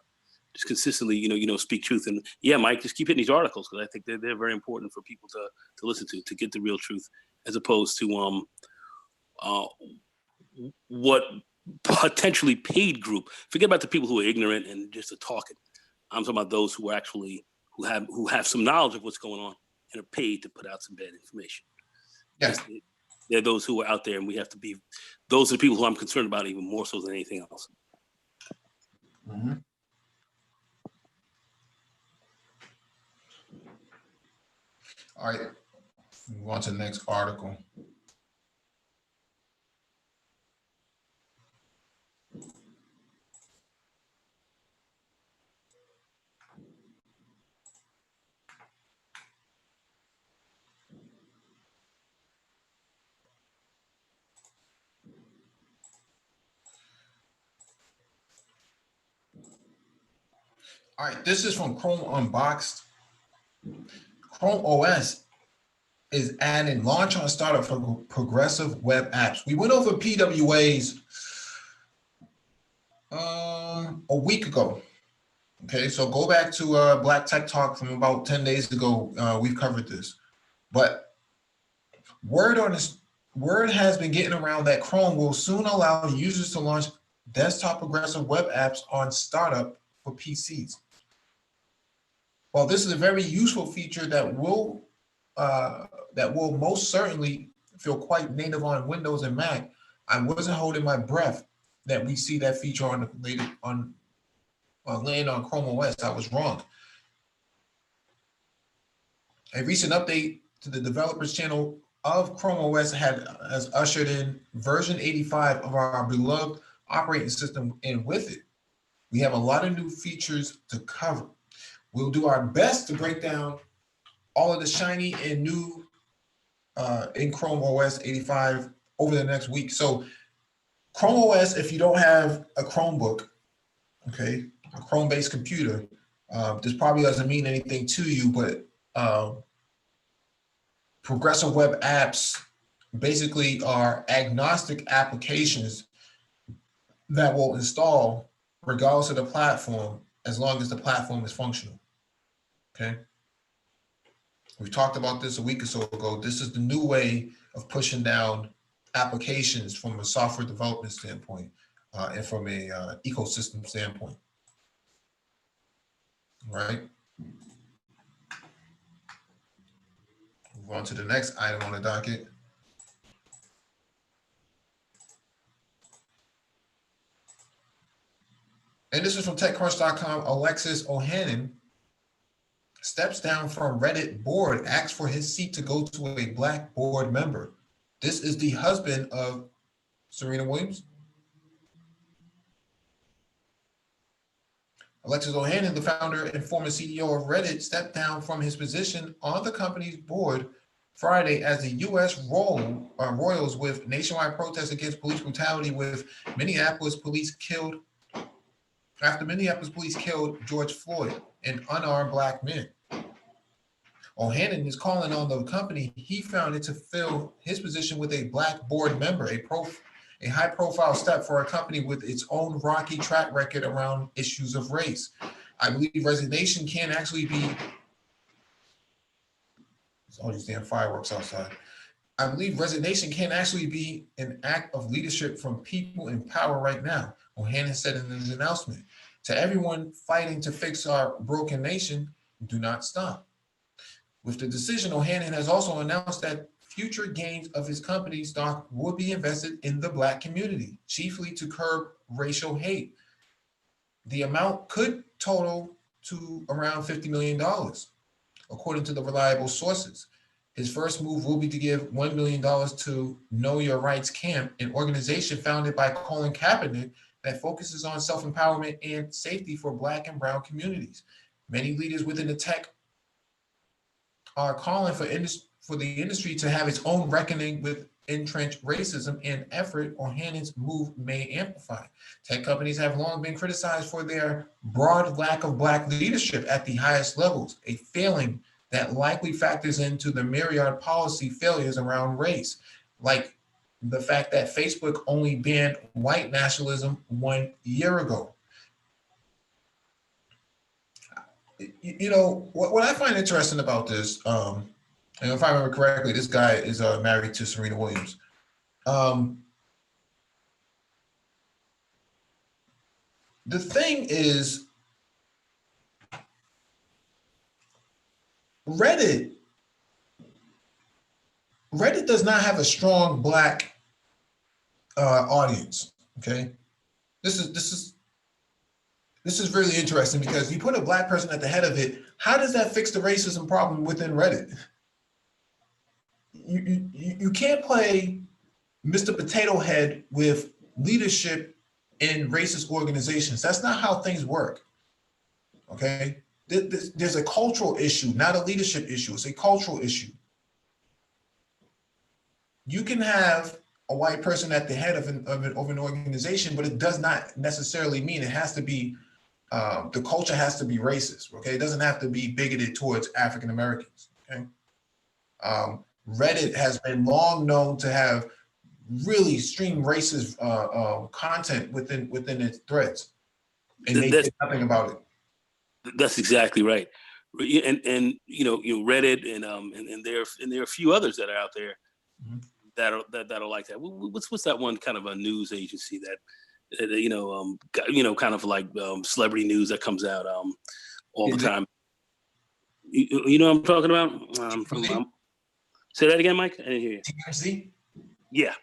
just consistently, speak truth. And yeah, Mike, just keep hitting these articles because I think they're very important for people to listen to get the real truth, as opposed to what potentially paid group. Forget about the people who are ignorant and just are talking. I'm talking about those who are actually who have some knowledge of what's going on and are paid to put out some bad information. Yes. They're those who are out there, and we have to be. Those are the people who I'm concerned about even more so than anything else. Mm-hmm. All right, move on to the next article. All right, this is from Chrome Unboxed. Chrome OS is adding launch on startup for progressive web apps. We went over PWAs a week ago. Okay, so go back to Black Tech Talk from about 10 days ago. We've covered this. But word has been getting around that Chrome will soon allow users to launch desktop progressive web apps on startup for PCs. Well, this is a very useful feature that will most certainly feel quite native on Windows and Mac. I wasn't holding my breath that we see that feature land on Chrome OS. I was wrong. A recent update to the developers channel of Chrome OS has ushered in version 85 of our beloved operating system, and with it, we have a lot of new features to cover. We'll do our best to break down all of the shiny and new in Chrome OS 85 over the next week. So Chrome OS, if you don't have a Chromebook, okay, a Chrome-based computer, this probably doesn't mean anything to you, but progressive web apps basically are agnostic applications that will install regardless of the platform, as long as the platform is functional. Okay. We talked about this a week or so ago. This is the new way of pushing down applications from a software development standpoint and from a ecosystem standpoint. All right. Move on to the next item on the docket. And this is from TechCrunch.com. Alexis Ohanian steps down from Reddit board, asks for his seat to go to a Black board member. This is the husband of Serena Williams. Alexis Ohanian, the founder and former CEO of Reddit, stepped down from his position on the company's board Friday as the U.S. Royals with nationwide protests against police brutality with Minneapolis police killed George Floyd, an unarmed Black man. Ohanian is calling on the company he founded to fill his position with a Black board member, a high-profile step for a company with its own rocky track record around issues of race. I believe resignation can actually be. There's all these damn fireworks outside. I believe resignation can actually be an act of leadership from people in power right now, Ohanian said in his announcement. To everyone fighting to fix our broken nation, do not stop. With the decision, Ohanian has also announced that future gains of his company's stock will be invested in the Black community, chiefly to curb racial hate. The amount could total to around $50 million, according to the reliable sources. His first move will be to give $1 million to Know Your Rights Camp, an organization founded by Colin Kaepernick that focuses on self-empowerment and safety for Black and brown communities. Many leaders within the tech are calling for the industry to have its own reckoning with entrenched racism, and effort Ohanian's move may amplify. Tech companies have long been criticized for their broad lack of Black leadership at the highest levels, a failing that likely factors into the myriad policy failures around race, like the fact that Facebook only banned white nationalism 1 year ago. you know, what I find interesting about this, and if I remember correctly, this guy is married to Serena Williams. Um, the thing is, Reddit Reddit does not have a strong black audience. Okay, this is this is this is really interesting because you put a black person at the head of it. How does that fix the racism problem within Reddit? You can't play Mr. Potato Head with leadership in racist organizations. That's not how things work. Okay, there's a cultural issue, not a leadership issue. It's a cultural issue. You can have a white person at the head of an organization, but it does not necessarily mean it has to be, the culture has to be racist, okay? It doesn't have to be bigoted towards African Americans, okay? Reddit has been long known to have really extreme racist content within its threads, and they did nothing about it. That's exactly right. And Reddit and there are a few others that are out there that are like that. What's that one kind of a news agency that kind of like celebrity news that comes out all the time? You know what I'm talking about? Say that again, Mike. I didn't hear you. TMZ? Yeah.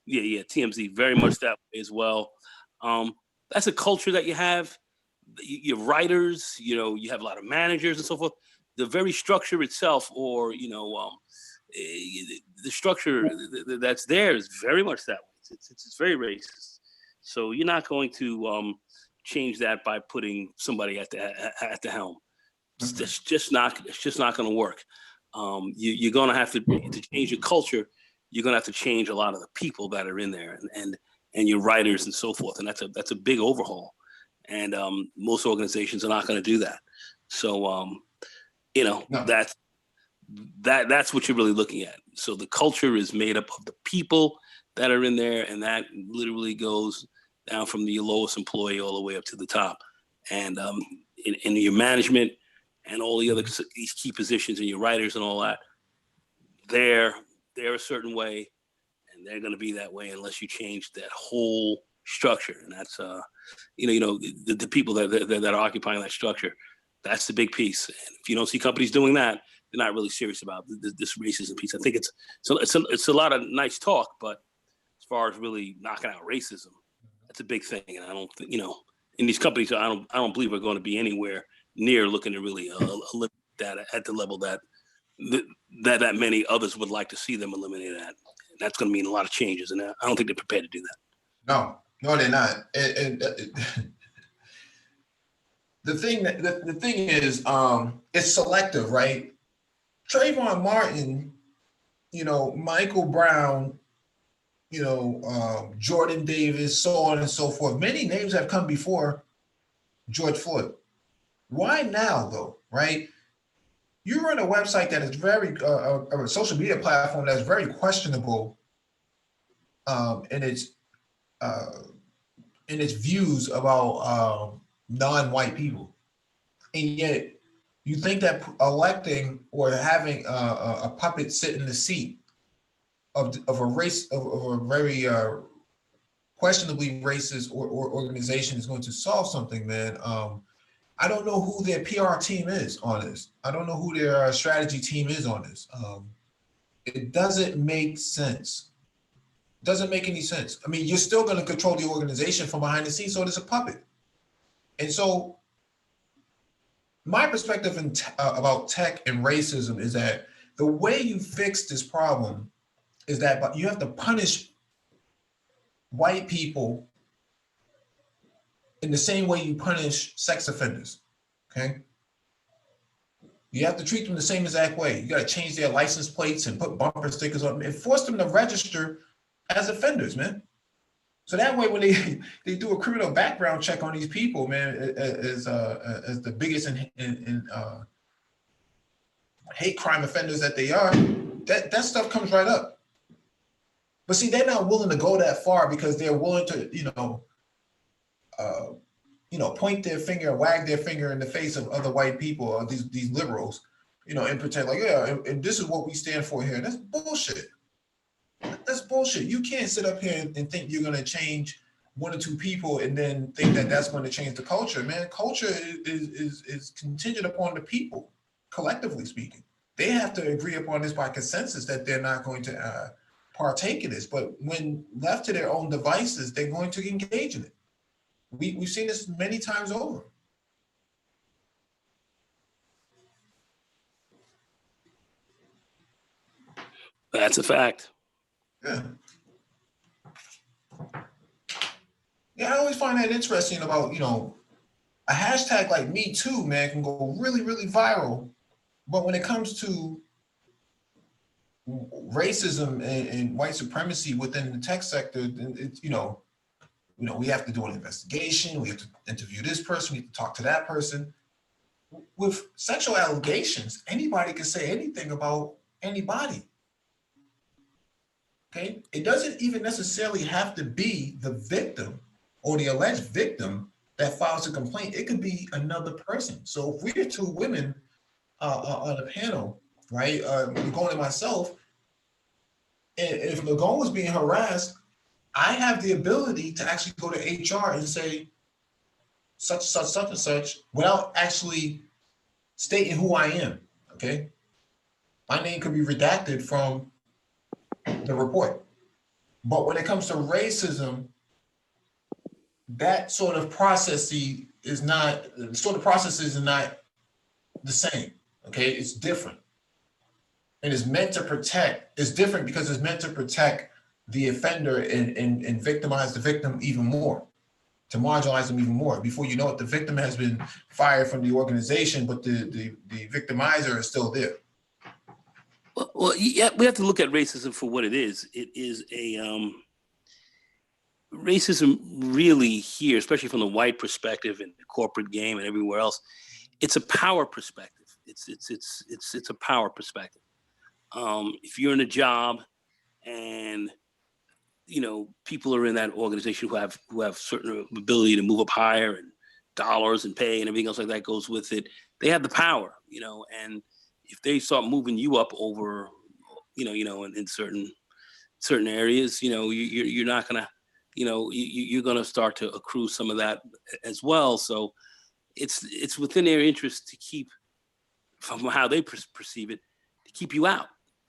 TMZ, very much that way as well. That's a culture that you have. Your writers, you have a lot of managers and so forth. The very structure itself, or the structure that's there is very much that way. It's very racist. So you're not going to change that by putting somebody at the helm. It's just not going to work. You're going to have to change your culture. You're going to have to change a lot of the people that are in there and your writers and so forth. And that's a big overhaul. And most organizations are not going to do that. So no. That's what you're really looking at. So the culture is made up of the people that are in there, and that literally goes down from the lowest employee all the way up to the top. And in your management and all the other these key positions and your writers and all that, they're a certain way, and they're going to be that way unless you change that whole structure. And that's the people that are occupying that structure. That's the big piece. And if you don't see companies doing that, they're not really serious about this racism piece. I think it's a lot of nice talk, but as far as really knocking out racism, that's a big thing. And I don't think, in these companies, I don't believe we're going to be anywhere near looking to really eliminate that at the level that many others would like to see them eliminated at. And that's going to mean a lot of changes, and I don't think they're prepared to do that. No, they're not. The thing is, it's selective, right? Trayvon Martin, Michael Brown, Jordan Davis, so on and so forth. Many names have come before George Floyd. Why now, though, right? You run a website that is very, a social media platform that's very questionable in its views about non-white people. And yet you think that electing or having a puppet sit in the seat of a race of a very questionably racist or organization is going to solve something, man. I don't know who their PR team is on this. I don't know who their strategy team is on this. It doesn't make sense. It doesn't make any sense. I mean, you're still going to control the organization from behind the scenes, so it's a puppet. And so my perspective about tech and racism is that the way you fix this problem is that you have to punish white people in the same way you punish sex offenders, okay? You have to treat them the same exact way. You got to change their license plates and put bumper stickers on them and force them to register as offenders, man. So that way, when they do a criminal background check on these people, man, as the biggest in hate crime offenders that they are, that stuff comes right up. But see, they're not willing to go that far because they're willing to, point their finger, wag their finger in the face of other white people or these liberals, and pretend like, yeah, and this is what we stand for here. That's bullshit. That's bullshit. You can't sit up here and think you're going to change one or two people and then think that that's going to change the culture, man. Culture is contingent upon the people, collectively speaking. They have to agree upon this by consensus that they're not going to partake in this. But when left to their own devices, they're going to engage in it. We've seen this many times over. That's a fact. Yeah. Yeah, I always find that interesting about, a hashtag like Me Too, man, can go really, really viral. But when it comes to racism and white supremacy within the tech sector, it's, we have to do an investigation. We have to interview this person. We have to talk to that person. With sexual allegations, anybody can say anything about anybody. Okay? It doesn't even necessarily have to be the victim or the alleged victim that files a complaint. It could be another person. So if we're two women on a panel, right, Lagone and myself, and if Lagone was being harassed, I have the ability to actually go to HR and say such, such and such without actually stating who I am, okay? My name could be redacted from the report. But when it comes to racism, that sort of processes is not the same, okay? It's different. And it's meant to protect, it's different because it's meant to protect the offender and victimize the victim even more, to marginalize them even more. Before you know it, the victim has been fired from the organization, but the victimizer is still there. Well, yeah, we have to look at racism for what it is. It is a racism really here, especially from the white perspective and the corporate game and everywhere else. It's a power perspective. It's a power perspective. If you're in a job and people are in that organization who have certain ability to move up higher and dollars and pay and everything else like that goes with it, they have the power, and if they start moving you up over, in certain areas, you're not gonna, you're gonna start to accrue some of that as well. So it's within their interest to keep, from how they perceive it, to keep you out.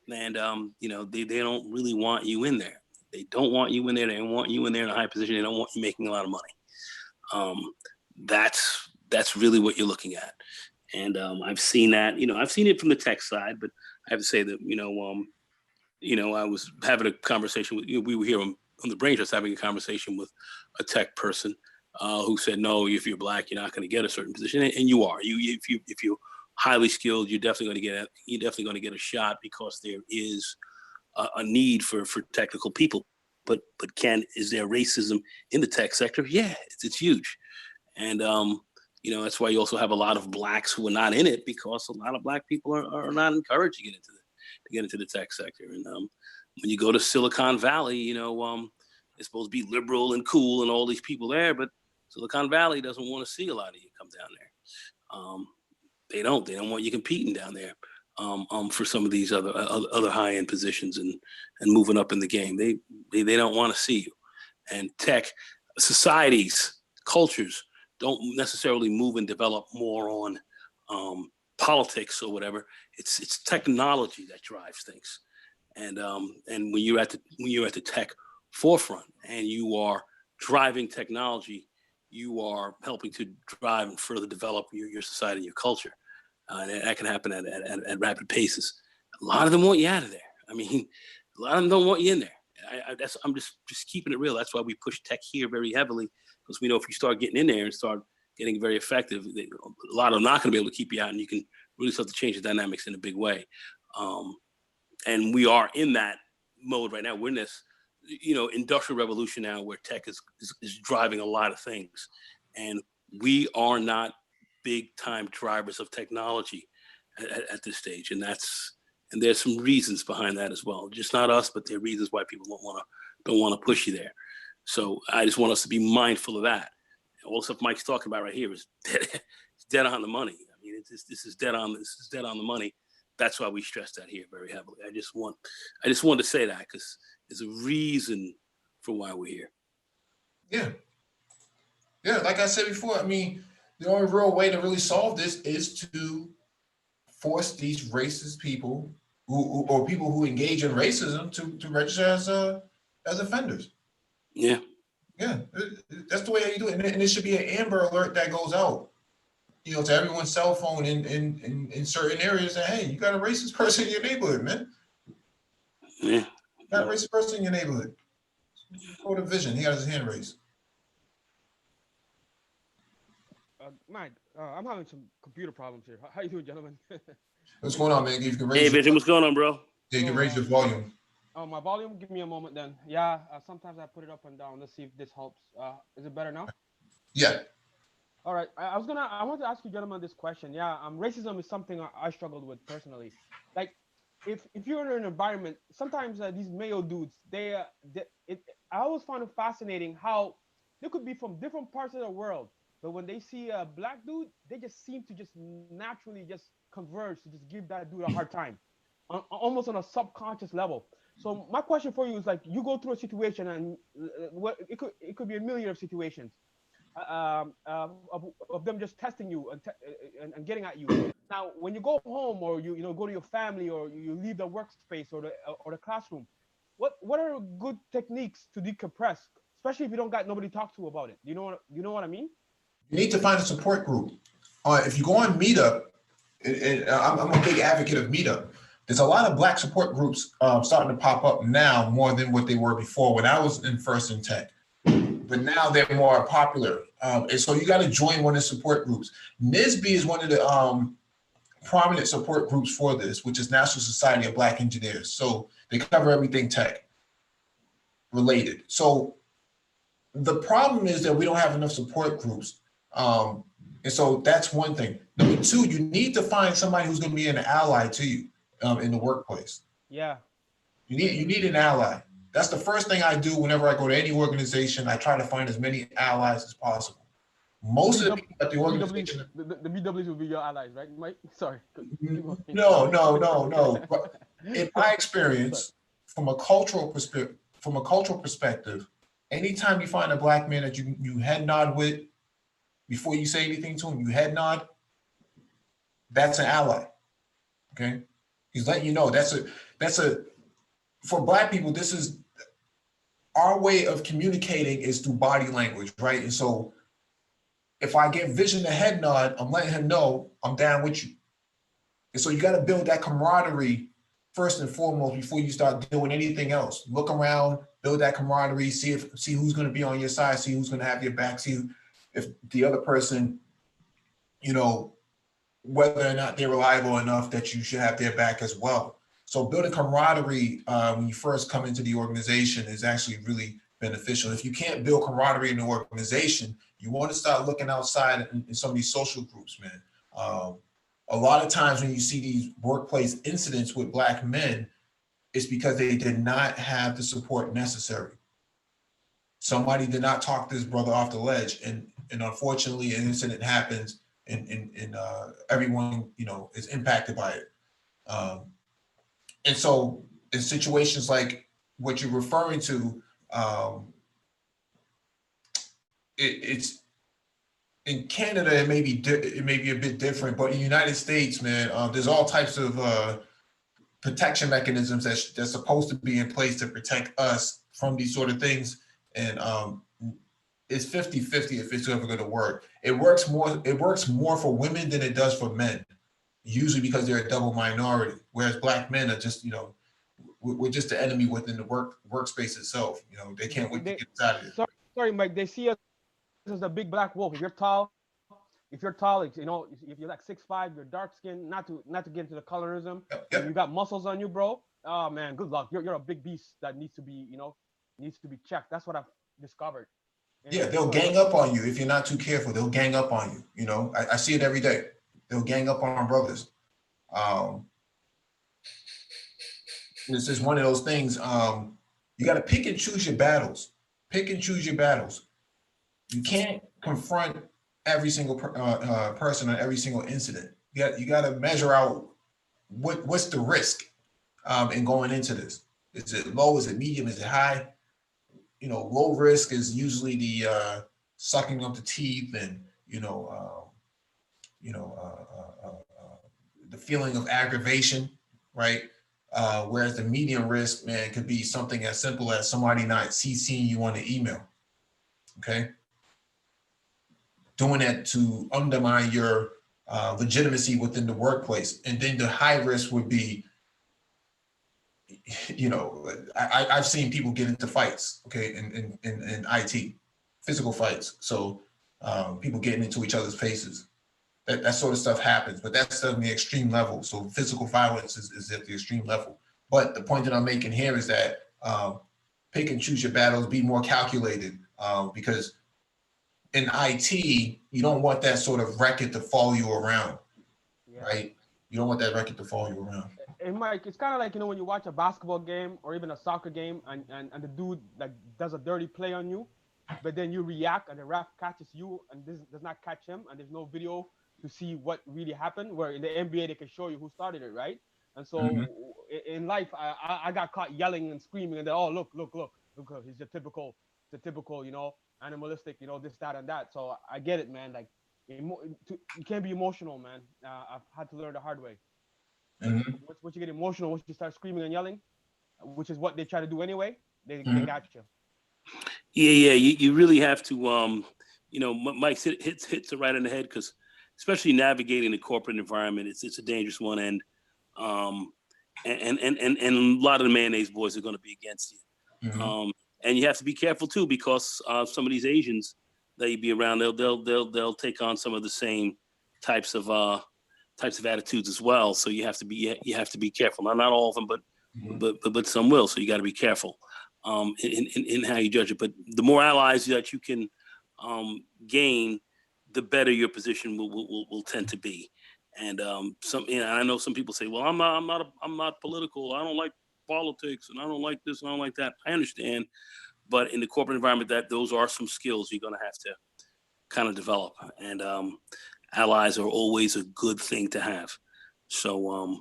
And they don't really want you in there. They don't want you in there. They don't want you in there in a high position. They don't want you making a lot of money. That's really what you're looking at. And I've seen that. I've seen it from the tech side, but I have to say that I was having a conversation with we were here on the Brain Trust having a conversation with a tech person who said, no, if you're black, you're not going to get a certain position, and you are. If you're highly skilled, you're definitely going to get a shot, because there is a need for technical people. But is there racism in the tech sector? Yeah, it's huge, and that's why you also have a lot of blacks who are not in it, because a lot of black people are not encouraged to get into the tech sector. And when you go to Silicon Valley, it's supposed to be liberal and cool and all these people there, but Silicon Valley doesn't want to see a lot of you come down there. They don't want you competing down there for some of these other high end positions and moving up in the game. They don't want to see you. And tech societies, cultures don't necessarily move and develop more on politics or whatever. It's technology that drives things. And when you're at the tech forefront and you are driving technology, you are helping to drive and further develop your society and your culture. And that can happen at rapid paces. A lot of them want you out of there. I mean, a lot of them don't want you in there. I'm just keeping it real. That's why we push tech here very heavily, because we know if you start getting in there and start getting very effective, a lot of them are not going to be able to keep you out, and you can really start to change the dynamics in a big way. And we are in that mode right now. We're in this, industrial revolution now, where tech is driving a lot of things, and we are not big time drivers of technology at this stage, and there's some reasons behind that as well. Just not us, but there are reasons why people don't want to push you there. So I just want us to be mindful of that. all the stuff Mike's talking about right here is dead, it's dead on the money. I mean, this is dead on the money. That's why we stress that here very heavily. I just wanted to say that because there's a reason for why we're here. Yeah. Yeah, like I said before, I mean, the only real way to really solve this is to force these racist people or people who engage in racism to register as offenders. Yeah. Yeah, that's the way you do it. And it should be an Amber Alert that goes out, to everyone's cell phone in certain areas that, hey, you got a racist person in your neighborhood, man. Yeah. You got a racist person in your neighborhood. Go to Vision. He got his hand raised. Mike, I'm having some computer problems here. How you doing, gentlemen? What's going on, man? You can raise Hey, Vision, what's going on, bro? Yeah, you can raise your volume. Oh, my volume? Give me a moment then. Yeah, sometimes I put it up and down. Let's see if this helps. Is it better now? Yeah. All right. I want to ask you, gentlemen, this question. Yeah, racism is something I struggled with personally. Like, if you're in an environment, sometimes these male dudes, I always find it fascinating how they could be from different parts of the world, but when they see a black dude, they just seem to just naturally just converge to just give that dude a hard time, almost on a subconscious level. So my question for you is, like, you go through a situation, and it could be a million of situations of them just testing you and getting at you. Now, when you go home, or you go to your family, or you leave the workspace or the classroom, what are good techniques to decompress, especially if you don't got nobody to talk to about it? You know what I mean? You need to find a support group. If you go on Meetup, and I'm a big advocate of Meetup. There's a lot of Black support groups starting to pop up now more than what they were before when I was first in tech. But now they're more popular. And so you got to join one of the support groups. NISB is one of the prominent support groups for this, which is National Society of Black Engineers. So they cover everything tech related. So the problem is that we don't have enough support groups. And so that's one thing. Number two, you need to find somebody who's going to be an ally to you in the workplace. Yeah. You need an ally. That's the first thing I do whenever I go to any organization. I try to find as many allies as possible. Most of the people at the organization, the BWs will be your allies, right, Mike? Sorry. No. But in my experience, from a cultural perspective, anytime you find a Black man that you head nod with, before you say anything to him, you head nod, that's an ally. Okay? He's letting you know that's a for Black people, this is our way of communicating is through body language, right? And so if I give Vision the head nod, I'm letting him know I'm down with you. And so you got to build that camaraderie first and foremost before you start doing anything else. Look around, build that camaraderie, see who's going to be on your side, see who's going to have your back, see if the other person, whether or not they're reliable enough that you should have their back as well. So building camaraderie when you first come into the organization is actually really beneficial. If you can't build camaraderie in the organization, you want to start looking outside in some of these social groups, man. A lot of times when you see these workplace incidents with Black men, it's because they did not have the support necessary. Somebody did not talk this brother off the ledge, and unfortunately an incident happens and everyone is impacted by it. And so in situations like what you're referring to, it's in Canada, it may be a bit different, but in the United States, man, there's all types of protection mechanisms that's supposed to be in place to protect us from these sort of things. And it's 50-50 if it's ever going to work. It works more for women than it does for men, usually because they're a double minority, whereas Black men are just, we're just the enemy within the workspace itself. They can't wait to get out of it. Sorry, Mike, they see us as a big black wolf. If you're tall, if you're like 6'5", you're dark skinned, not to get into the colorism, Yep. You got muscles on you, bro. Oh man, good luck. You're a big beast that needs to be checked. That's what I've discovered. Yeah, they'll gang up on you if you're not too careful. They'll gang up on you. I see it every day. They'll gang up on brothers. This is one of those things. You got to pick and choose your battles. Pick and choose your battles. You can't confront every single person on every single incident. You got to measure out what's the risk in going into this. Is it low? Is it medium? Is it high? You know, low risk is usually the sucking up the teeth and the feeling of aggravation, right? Whereas the medium risk, man, could be something as simple as somebody not CCing you on the email, okay? Doing that to undermine your legitimacy within the workplace. And then the high risk would be, I've seen people get into fights, okay, in IT, physical fights. So people getting into each other's faces. That sort of stuff happens, but that's on the extreme level. So physical violence is at the extreme level. But the point that I'm making here is that pick and choose your battles, be more calculated, because in IT, you don't want that sort of record to follow you around, right? You don't want that record to follow you around. And Mike, it's kind of like, when you watch a basketball game or even a soccer game and the dude like does a dirty play on you, but then you react and the ref catches you and this does not catch him and there's no video to see what really happened, where in the NBA they can show you who started it, right? And so in life, I got caught yelling and screaming and then, oh, look, he's the typical, animalistic, this, that, and that. So I get it, man. Like, you can't be emotional, man. I've had to learn the hard way. Once you get emotional, once you start screaming and yelling, which is what they try to do anyway, they got you. Yeah. You really have to, Mike hits it right in the head, because especially navigating the corporate environment, it's a dangerous one, and a lot of the mayonnaise boys are going to be against you. And you have to be careful too, because some of these Asians that you be around, they'll take on some of the same types of attitudes as well. So you have to be careful. Not all of them, but some will. So you got to be careful in how you judge it. But the more allies that you can gain, the better your position will tend to be. And I know some people say, well, I'm not political. I don't like politics, and I don't like this, and I don't like that. I understand, but in the corporate environment, those are some skills you're going to have to kind of develop. And allies are always a good thing to have. So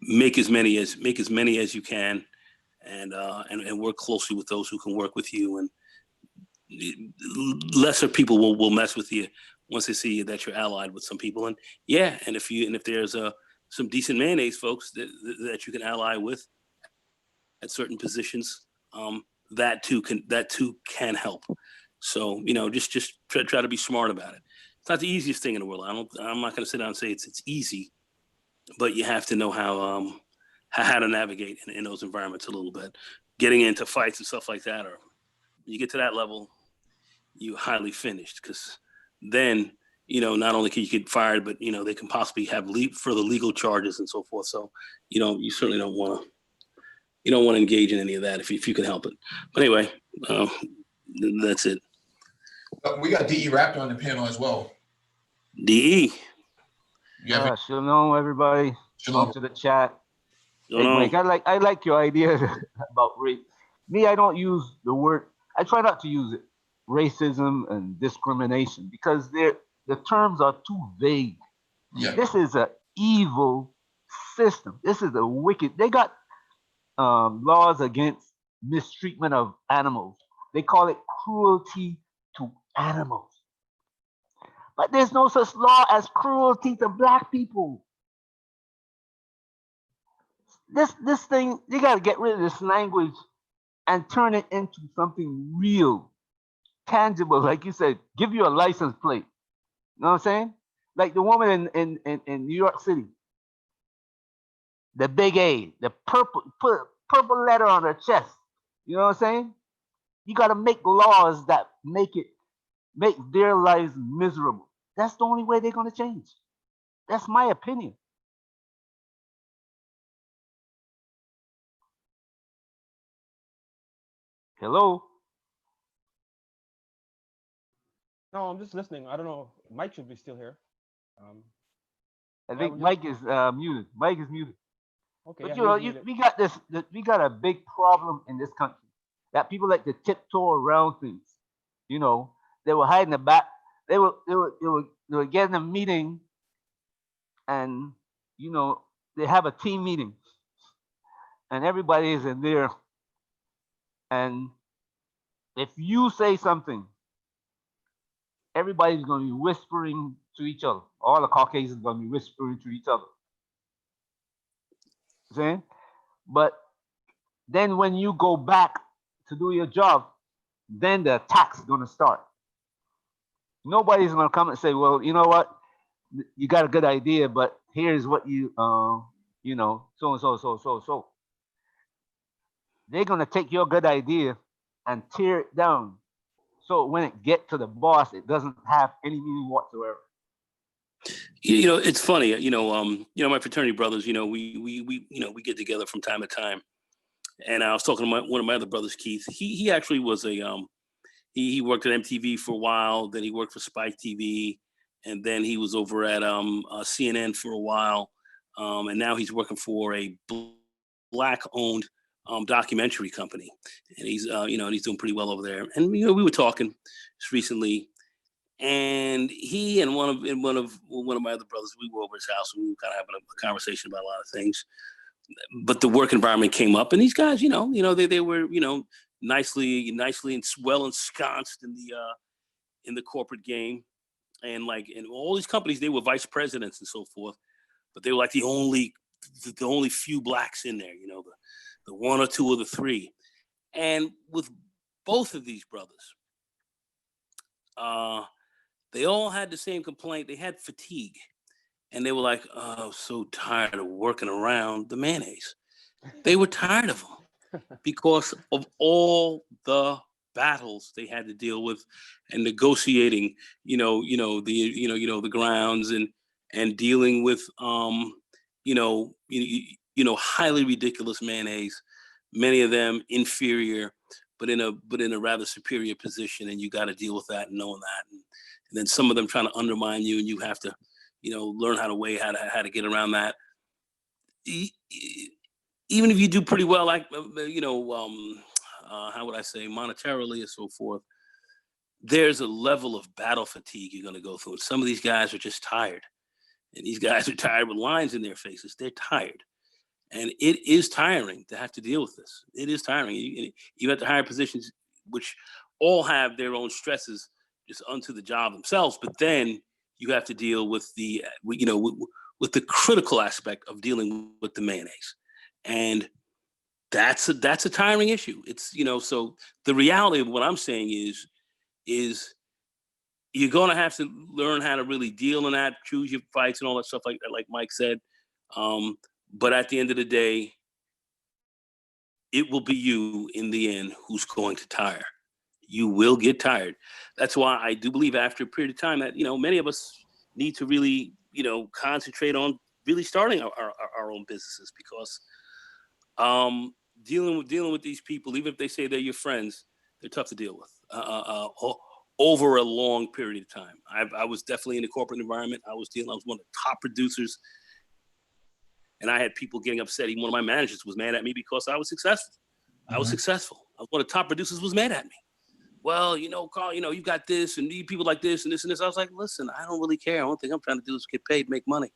make as many as you can, and work closely with those who can work with you. And lesser people will mess with you once they see that you're allied with some people. And if there's some decent mayonnaise folks that you can ally with at certain positions, that too can help. So just try to be smart about it. It's not the easiest thing in the world. I'm not going to sit down and say it's easy, but you have to know how to navigate in those environments a little bit. Getting into fights and stuff like that, or when you get to that level, you highly finished, because then not only can you get fired, but they can possibly have further legal charges and so forth. So you certainly don't want to engage in any of that if you can help it. But anyway, that's it. We got DE Raptor on the panel as well. DE. Shalom, everybody. Shalom to the chat. Hey, Mike, I like your idea about race. Me, I don't use the word. I try not to use it. Racism and discrimination, because the terms are too vague. Yeah. This is an evil system. This is a wicked. They got laws against mistreatment of animals. They call it cruelty to animals. But there's no such law as cruelty to Black people. This thing, you got to get rid of this language and turn it into something real, tangible. Like you said, give you a license plate. You know what I'm saying? Like the woman in New York City, the big A, the purple letter on her chest. You know what I'm saying? You got to make laws that make their lives miserable. That's the only way they're going to change. That's my opinion. Hello? No, I'm just listening. I don't know. Mike should be still here. I think Mike is muted. Mike is muted. Okay. But yeah, we got a big problem in this country that people like to tiptoe around things. They were hiding the back. They were getting a meeting, and you know they have a team meeting, and everybody is in there. And if you say something, everybody's going to be whispering to each other. All the Caucasians are going to be whispering to each other. See? But then when you go back to do your job, then the attack's going to start. Nobody's going to come and say, well, you know what? You got a good idea, but here's what you know, so and so, so. They're going to take your good idea and tear it down. So when it get to the boss, it doesn't have any meaning whatsoever. It's funny. My fraternity brothers. We get together from time to time. And I was talking to one of my other brothers, Keith. He actually was he worked at MTV for a while. Then he worked for Spike TV, and then he was over at CNN for a while. And now he's working for a black-owned documentary company, and he's he's doing pretty well over there. And we were talking just recently, and he and one of my other brothers, we were over his house, and we were kind of having a conversation about a lot of things. But the work environment came up, and these guys, they were, nicely and well ensconced in the corporate game, and like in all these companies, they were vice presidents and so forth. But they were like the only few blacks in there, the one or two of the three. And with both of these brothers, they all had the same complaint. They had fatigue. And they were like, oh, so tired of working around the mayonnaise. They were tired of them because of all the battles they had to deal with and negotiating, the grounds and dealing with, highly ridiculous mayonnaise, many of them inferior, but in a rather superior position. And you got to deal with that and knowing that. And then some of them trying to undermine you, and you have to, learn how to get around that. Even if you do pretty well, like, how would I say, monetarily and so forth, there's a level of battle fatigue you're going to go through. And some of these guys are just tired. And these guys are tired with lines in their faces. They're tired. And it is tiring to have to deal with this. It is tiring. You have to hire positions which all have their own stresses just unto the job themselves. But then you have to deal with with the critical aspect of dealing with the mayonnaise. And that's a tiring issue. It's, so the reality of what I'm saying is you're going to have to learn how to really deal in that, choose your fights and all that stuff like that, like Mike said. But at the end of the day, it will be you in the end who's going to tire. You will get tired. That's why I do believe after a period of time that, many of us need to really, concentrate on really starting our own businesses, because dealing with these people, even if they say they're your friends, they're tough to deal with over a long period of time. I was definitely in the corporate environment. I was one of the top producers, and I had people getting upset. Even one of my managers was mad at me because I was successful. Mm-hmm. I was successful. One of the top producers was mad at me. Well, Carl, you got this and need people like this and this and this. I was like, listen, I don't really care. The only thing I'm trying to do is get paid, make money.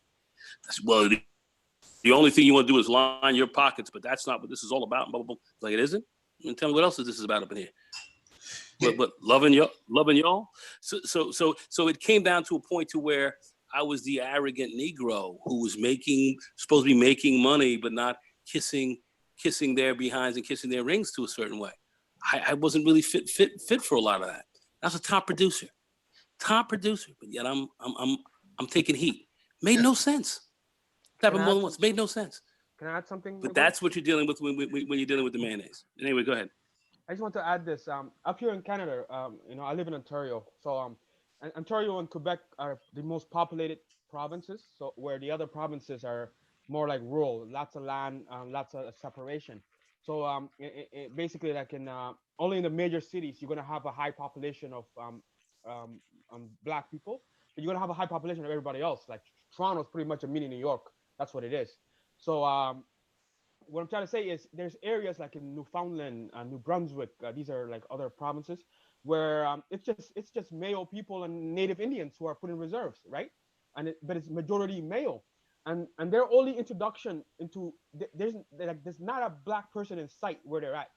I said, well, the only thing you want to do is line your pockets, but that's not what this is all about. Blah, blah, blah. Like, it isn't? And tell me what else is this about up in here? But loving y'all. So it came down to a point to where I was the arrogant Negro who was supposed to be making money, but not kissing their behinds and kissing their rings to a certain way. I wasn't really fit for a lot of that. I was a top producer, but yet I'm taking heat. Made no sense. Happened more than once. Made no sense. Can I add something? But that's what you're dealing with when you're dealing with the mayonnaise. Anyway, go ahead. I just want to add this. Up here in Canada, I live in Ontario. So Ontario and Quebec are the most populated provinces. So where the other provinces are more like rural, lots of land, lots of separation. So basically, like only in the major cities, you're gonna have a high population of black people, but you're gonna have a high population of everybody else. Like Toronto's pretty much a mini New York. That's what it is. So what I'm trying to say is there's areas like in Newfoundland, New Brunswick. These are like other provinces where it's just male people and Native Indians who are put in reserves, right? But it's majority male, and their only introduction into there's not a black person in sight where they're at,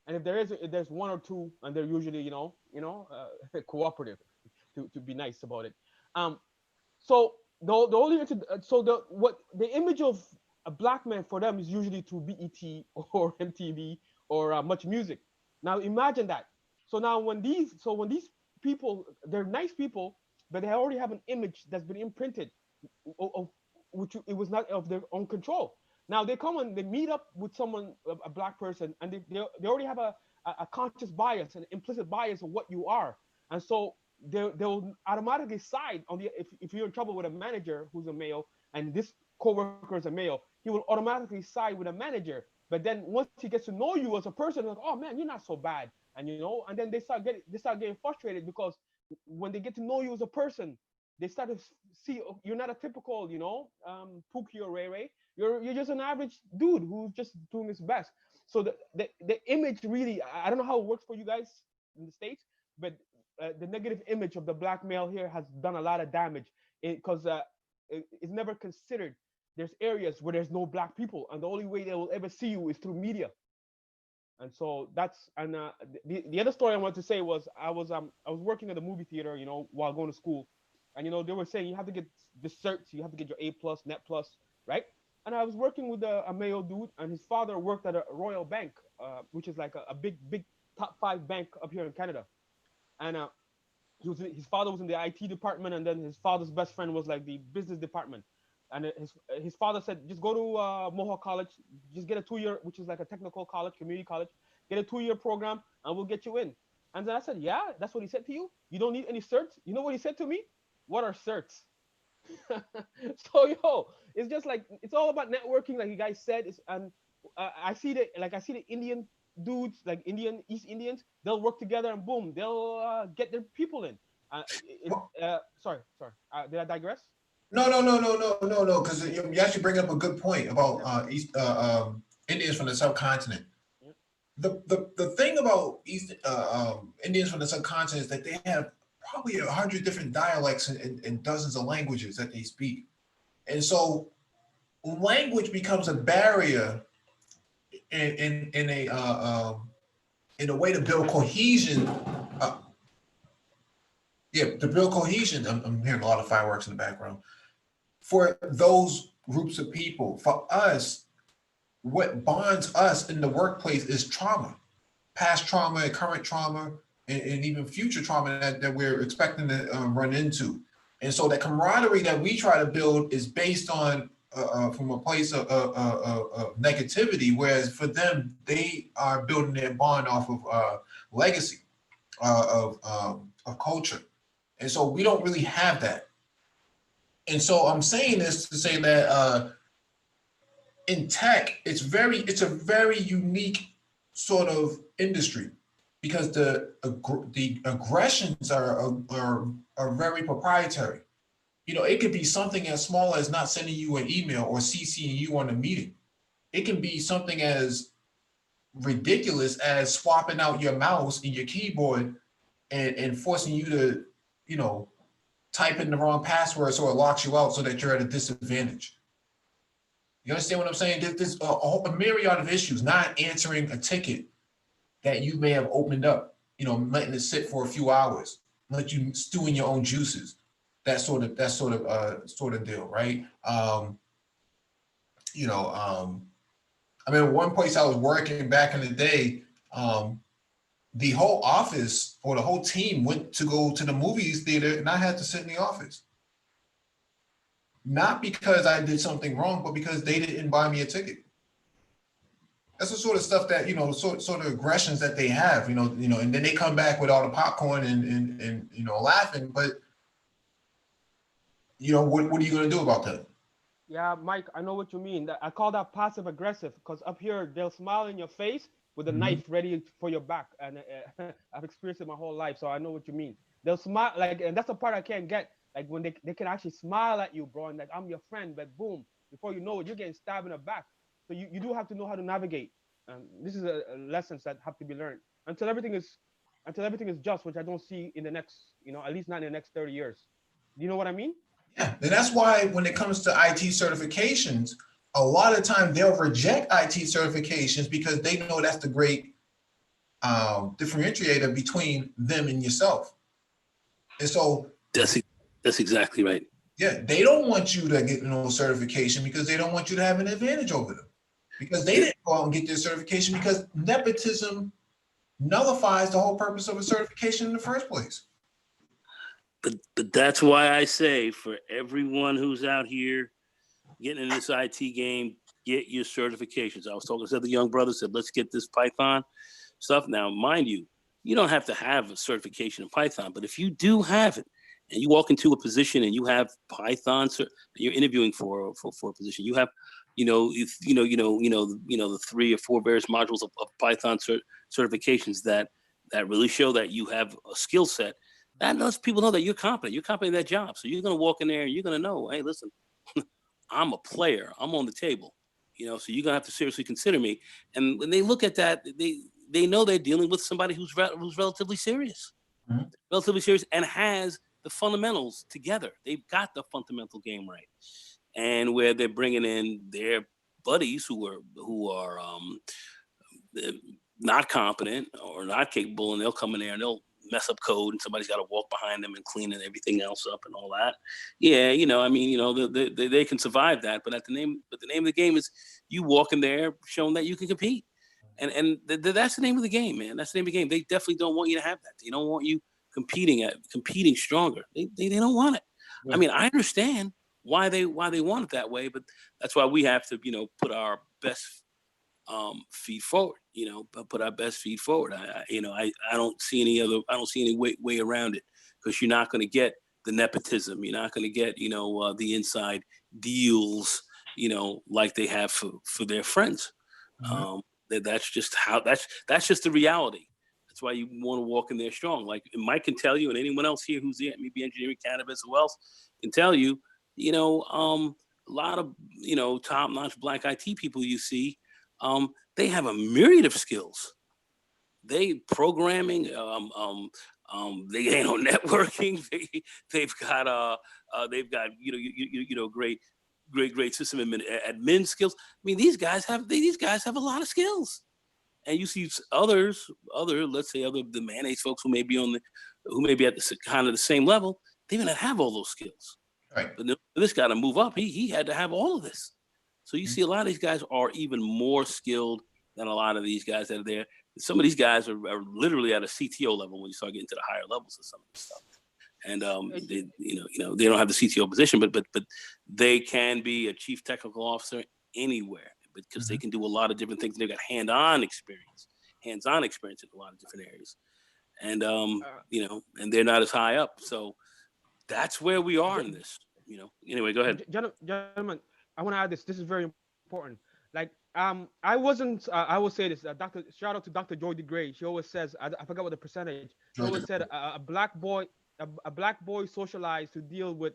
and if there's one or two, and they're usually cooperative, to be nice about it. Um, so the only so the image of a black man for them is usually through BET or MTV or Much Music. Now imagine that. So now when these people, they're nice people, but they already have an image that's been imprinted of which it was not of their own control. Now they come and they meet up with someone, a black person, and they already have a conscious bias, an implicit bias of what you are, and so they'll automatically side on the if you're in trouble with a manager who's a male and this coworker is a male, he will automatically side with a manager. But then once he gets to know you as a person, like, oh man, you're not so bad, and then they start getting frustrated because when they get to know you as a person, they start to see, oh, you're not a typical, Pookie or Ray Ray. You're just an average dude who's just doing his best. So the image really, I don't know how it works for you guys in the States, but the negative image of the black male here has done a lot of damage because it's never considered. There's areas where there's no black people, and the only way they will ever see you is through media. And so the other story I wanted to say was I was working at the movie theater, while going to school, and they were saying you have to get the certs, you have to get your A plus, Net plus, right? And I was working with a male dude, and his father worked at a Royal Bank, which is like a big top five bank up here in Canada, and his father was in the IT department, and then his father's best friend was like the business department. And his father said, just go to Mohawk College, just get a 2-year, which is like a technical college, community college, get a 2-year program, and we'll get you in. And then I said, yeah, that's what he said to you. You don't need any certs. You know what he said to me? What are certs? So it's just like it's all about networking, like you guys said. And I see the Indian dudes, like East Indians, they'll work together and boom, they'll get their people in. Sorry. Did I digress? No, no, no, no, no, no, no. Because you actually bring up a good point about Indians from the subcontinent. Yeah. The thing about Indians from the subcontinent is that they have probably 100 different dialects and dozens of languages that they speak, and so language becomes a barrier in a way to build cohesion. Uh, to build cohesion. I'm hearing a lot of fireworks in the background. For those groups of people, for us, what bonds us in the workplace is trauma, past trauma and current trauma, and even future trauma that we're expecting to run into. And so that camaraderie that we try to build is based on from a place of negativity, whereas for them, they are building their bond off of legacy of culture. And so we don't really have that. And so I'm saying this to say that in tech, it's a very unique sort of industry because the aggressions are very proprietary. It could be something as small as not sending you an email or CCing you on a meeting. It can be something as ridiculous as swapping out your mouse and your keyboard and forcing you to, type in the wrong password so it locks you out so that you're at a disadvantage. You understand what I'm saying? There's a myriad of issues, not answering a ticket that you may have opened up, letting it sit for a few hours, let you stew in your own juices, that sort of deal, right? I mean, one place I was working back in the day, the whole office or the whole team went to go to the movies theater, and I had to sit in the office. Not because I did something wrong, but because they didn't buy me a ticket. That's the sort of stuff that, sort of aggressions that they have, and then they come back with all the popcorn and laughing. But, what are you going to do about that? Yeah, Mike, I know what you mean. I call that passive aggressive because up here they'll smile in your face with a knife ready for your back, and I've experienced it my whole life, so I know what you mean. They'll smile and that's the part I can't get. Like when they can actually smile at you, bro, and like I'm your friend, but boom, before you know it, you're getting stabbed in the back. So you do have to know how to navigate. This is a lessons that have to be learned until everything is until everything is just, which I don't see in the next, at least not in the next 30 years. You know what I mean? Yeah, and that's why when it comes to IT certifications, a lot of time they'll reject IT certifications because they know that's the great differentiator between them and yourself. And so, That's exactly right. yeah, they don't want you to get no certification because they don't want you to have an advantage over them because they didn't go out and get their certification because nepotism nullifies the whole purpose of a certification in the first place. But that's why I say for everyone who's out here getting in this IT game, get your certifications. I was talking to the young brother, said, let's get this Python stuff. Now, mind you, you don't have to have a certification in Python, but if you do have it and you walk into a position and you have Python, you're interviewing for a position, you have, the 3 or 4 various modules of Python certifications that really show that you have a skill set. That lets people know that you're competent. You're competent in that job. So you're going to walk in there and you're going to know, hey, listen, I'm a player. I'm on the table. So you're going to have to seriously consider me. And when they look at that, they know they're dealing with somebody who's relatively serious, and has the fundamentals together. They've got the fundamental game right. And where they're bringing in their buddies who are not competent or not capable, and they'll come in there and they'll mess up code, and somebody's got to walk behind them and clean everything else up and all that. Yeah, they can survive that, but the name of the game is you walk in there showing that you can compete, and that's the name of the game, man. That's the name of the game. They definitely don't want you to have that. They don't want you competing stronger. They don't want it. Yeah. I mean, I understand why they want it that way, but that's why we have to put our best feet forward. Put our best feet forward. I don't see any way around it, because you're not going to get the nepotism. You're not going to get the inside deals like they have for their friends. That's just the reality. That's why you want to walk in there strong. Like Mike can tell you, and anyone else here who's at maybe engineering cannabis, who else can tell you, a lot of top-notch black IT people you see, they have a myriad of skills. They programming, they networking. They've got great system admin skills. I mean, these guys have a lot of skills. And you see other the mayonnaise folks who may be at the kind of the same level. They may not have all those skills. Right. But this guy to move up, he had to have all of this. So you see a lot of these guys are even more skilled than a lot of these guys that are there. Some of these guys are literally at a CTO level when you start getting to the higher levels of some of this stuff. And they don't have the CTO position, but they can be a chief technical officer anywhere, because they can do a lot of different things. They've got hands-on experience in a lot of different areas. And and they're not as high up. So that's where we are in this. Anyway, go ahead. Gentlemen, I want to add this. This is very important. Like, I wasn't. I will say this. Shout out to Dr. Joy DeGray. She always says, I forgot what the percentage. She always said a black boy socialized to deal with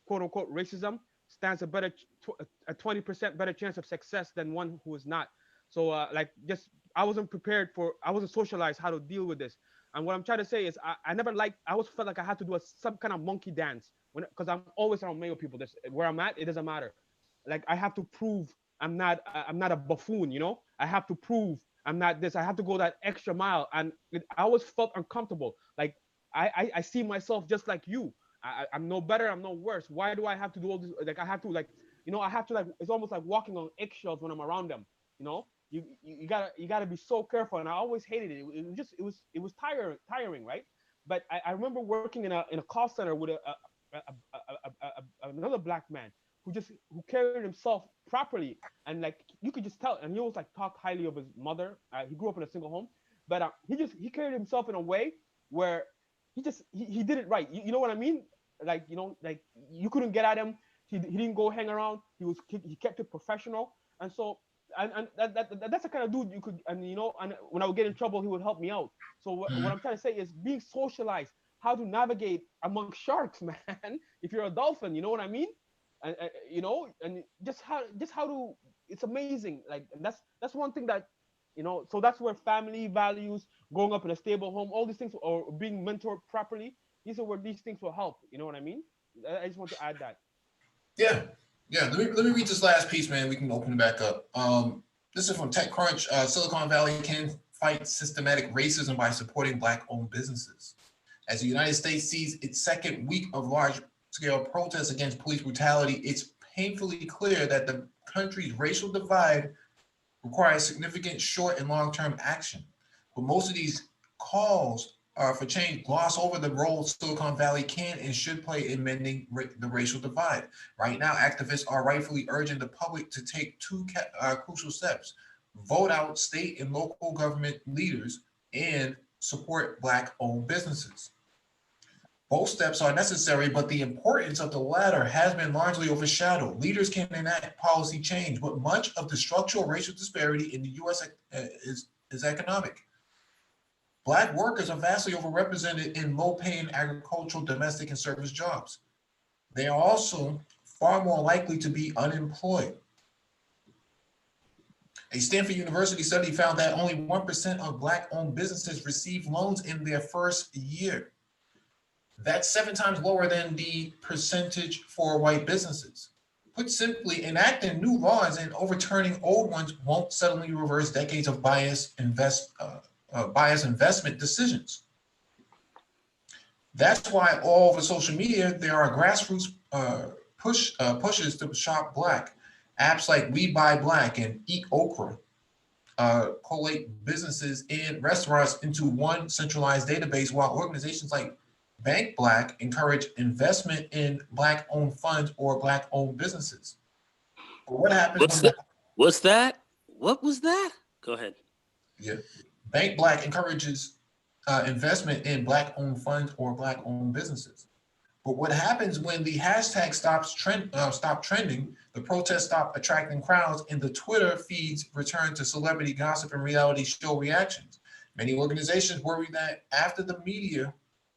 quote unquote racism stands a 20% better chance of success than one who is not. So I wasn't socialized how to deal with this. And what I'm trying to say is I always felt like I had to do some kind of monkey dance because I'm always around male people. Where I'm at, it doesn't matter. Like, I have to prove I'm not a buffoon, I have to prove I'm not this. I have to go that extra mile. And I always felt uncomfortable. Like, I see myself just like you. I'm no better, I'm no worse. Why do I have to do all this? Like, I have to it's almost like walking on eggshells when I'm around them. You gotta be so careful. And I always hated it. It was tiring, right? But I remember working in a call center with another black man who carried himself properly, and like you could just tell. And he always like talked highly of his mother. He grew up in a single home, but he carried himself in a way where he did it right. You know what I mean? Like, like you couldn't get at him. He didn't go hang around. He kept it professional. And so that's the kind of dude you could, and when I would get in trouble, he would help me out. So what I'm trying to say is being socialized, how to navigate among sharks, man. If you're a dolphin, you know what I mean? And and just how to, it's amazing. Like, that's one thing that, so that's where family values, growing up in a stable home, all these things, or being mentored properly. These are where these things will help. You know what I mean? I just want to add that. Yeah, yeah. Let me read this last piece, man. We can open it back up. This is from TechCrunch. Silicon Valley can fight systematic racism by supporting Black-owned businesses. As the United States sees its second week of large-scale protests against police brutality, it's painfully clear that the country's racial divide requires significant short and long-term action. But most of these calls for change gloss over the role Silicon Valley can and should play in mending the racial divide. Right now, activists are rightfully urging the public to take two crucial steps: vote out state and local government leaders and support Black-owned businesses. Both steps are necessary, but the importance of the latter has been largely overshadowed. Leaders can enact policy change, but much of the structural racial disparity in the US is economic. Black workers are vastly overrepresented in low-paying agricultural, domestic, and service jobs. They are also far more likely to be unemployed. A Stanford University study found that only 1% of Black-owned businesses receive loans in their first year. That's 7 times lower than the percentage for white businesses. Put simply, enacting new laws and overturning old ones won't suddenly reverse decades of biased investment decisions. That's why all over social media, there are grassroots pushes to shop Black. Apps like We Buy Black and Eat Okra collate businesses and restaurants into one centralized database, while organizations like Bank Black encourage investment in Black-owned funds or Black-owned businesses. But what happens What's that? What was that? Go ahead. Yeah. Bank Black encourages investment in Black-owned funds or Black-owned businesses. But what happens when the hashtag stop trending, the protests stop attracting crowds, and the Twitter feeds return to celebrity gossip and reality show reactions? Many organizations worry that after the media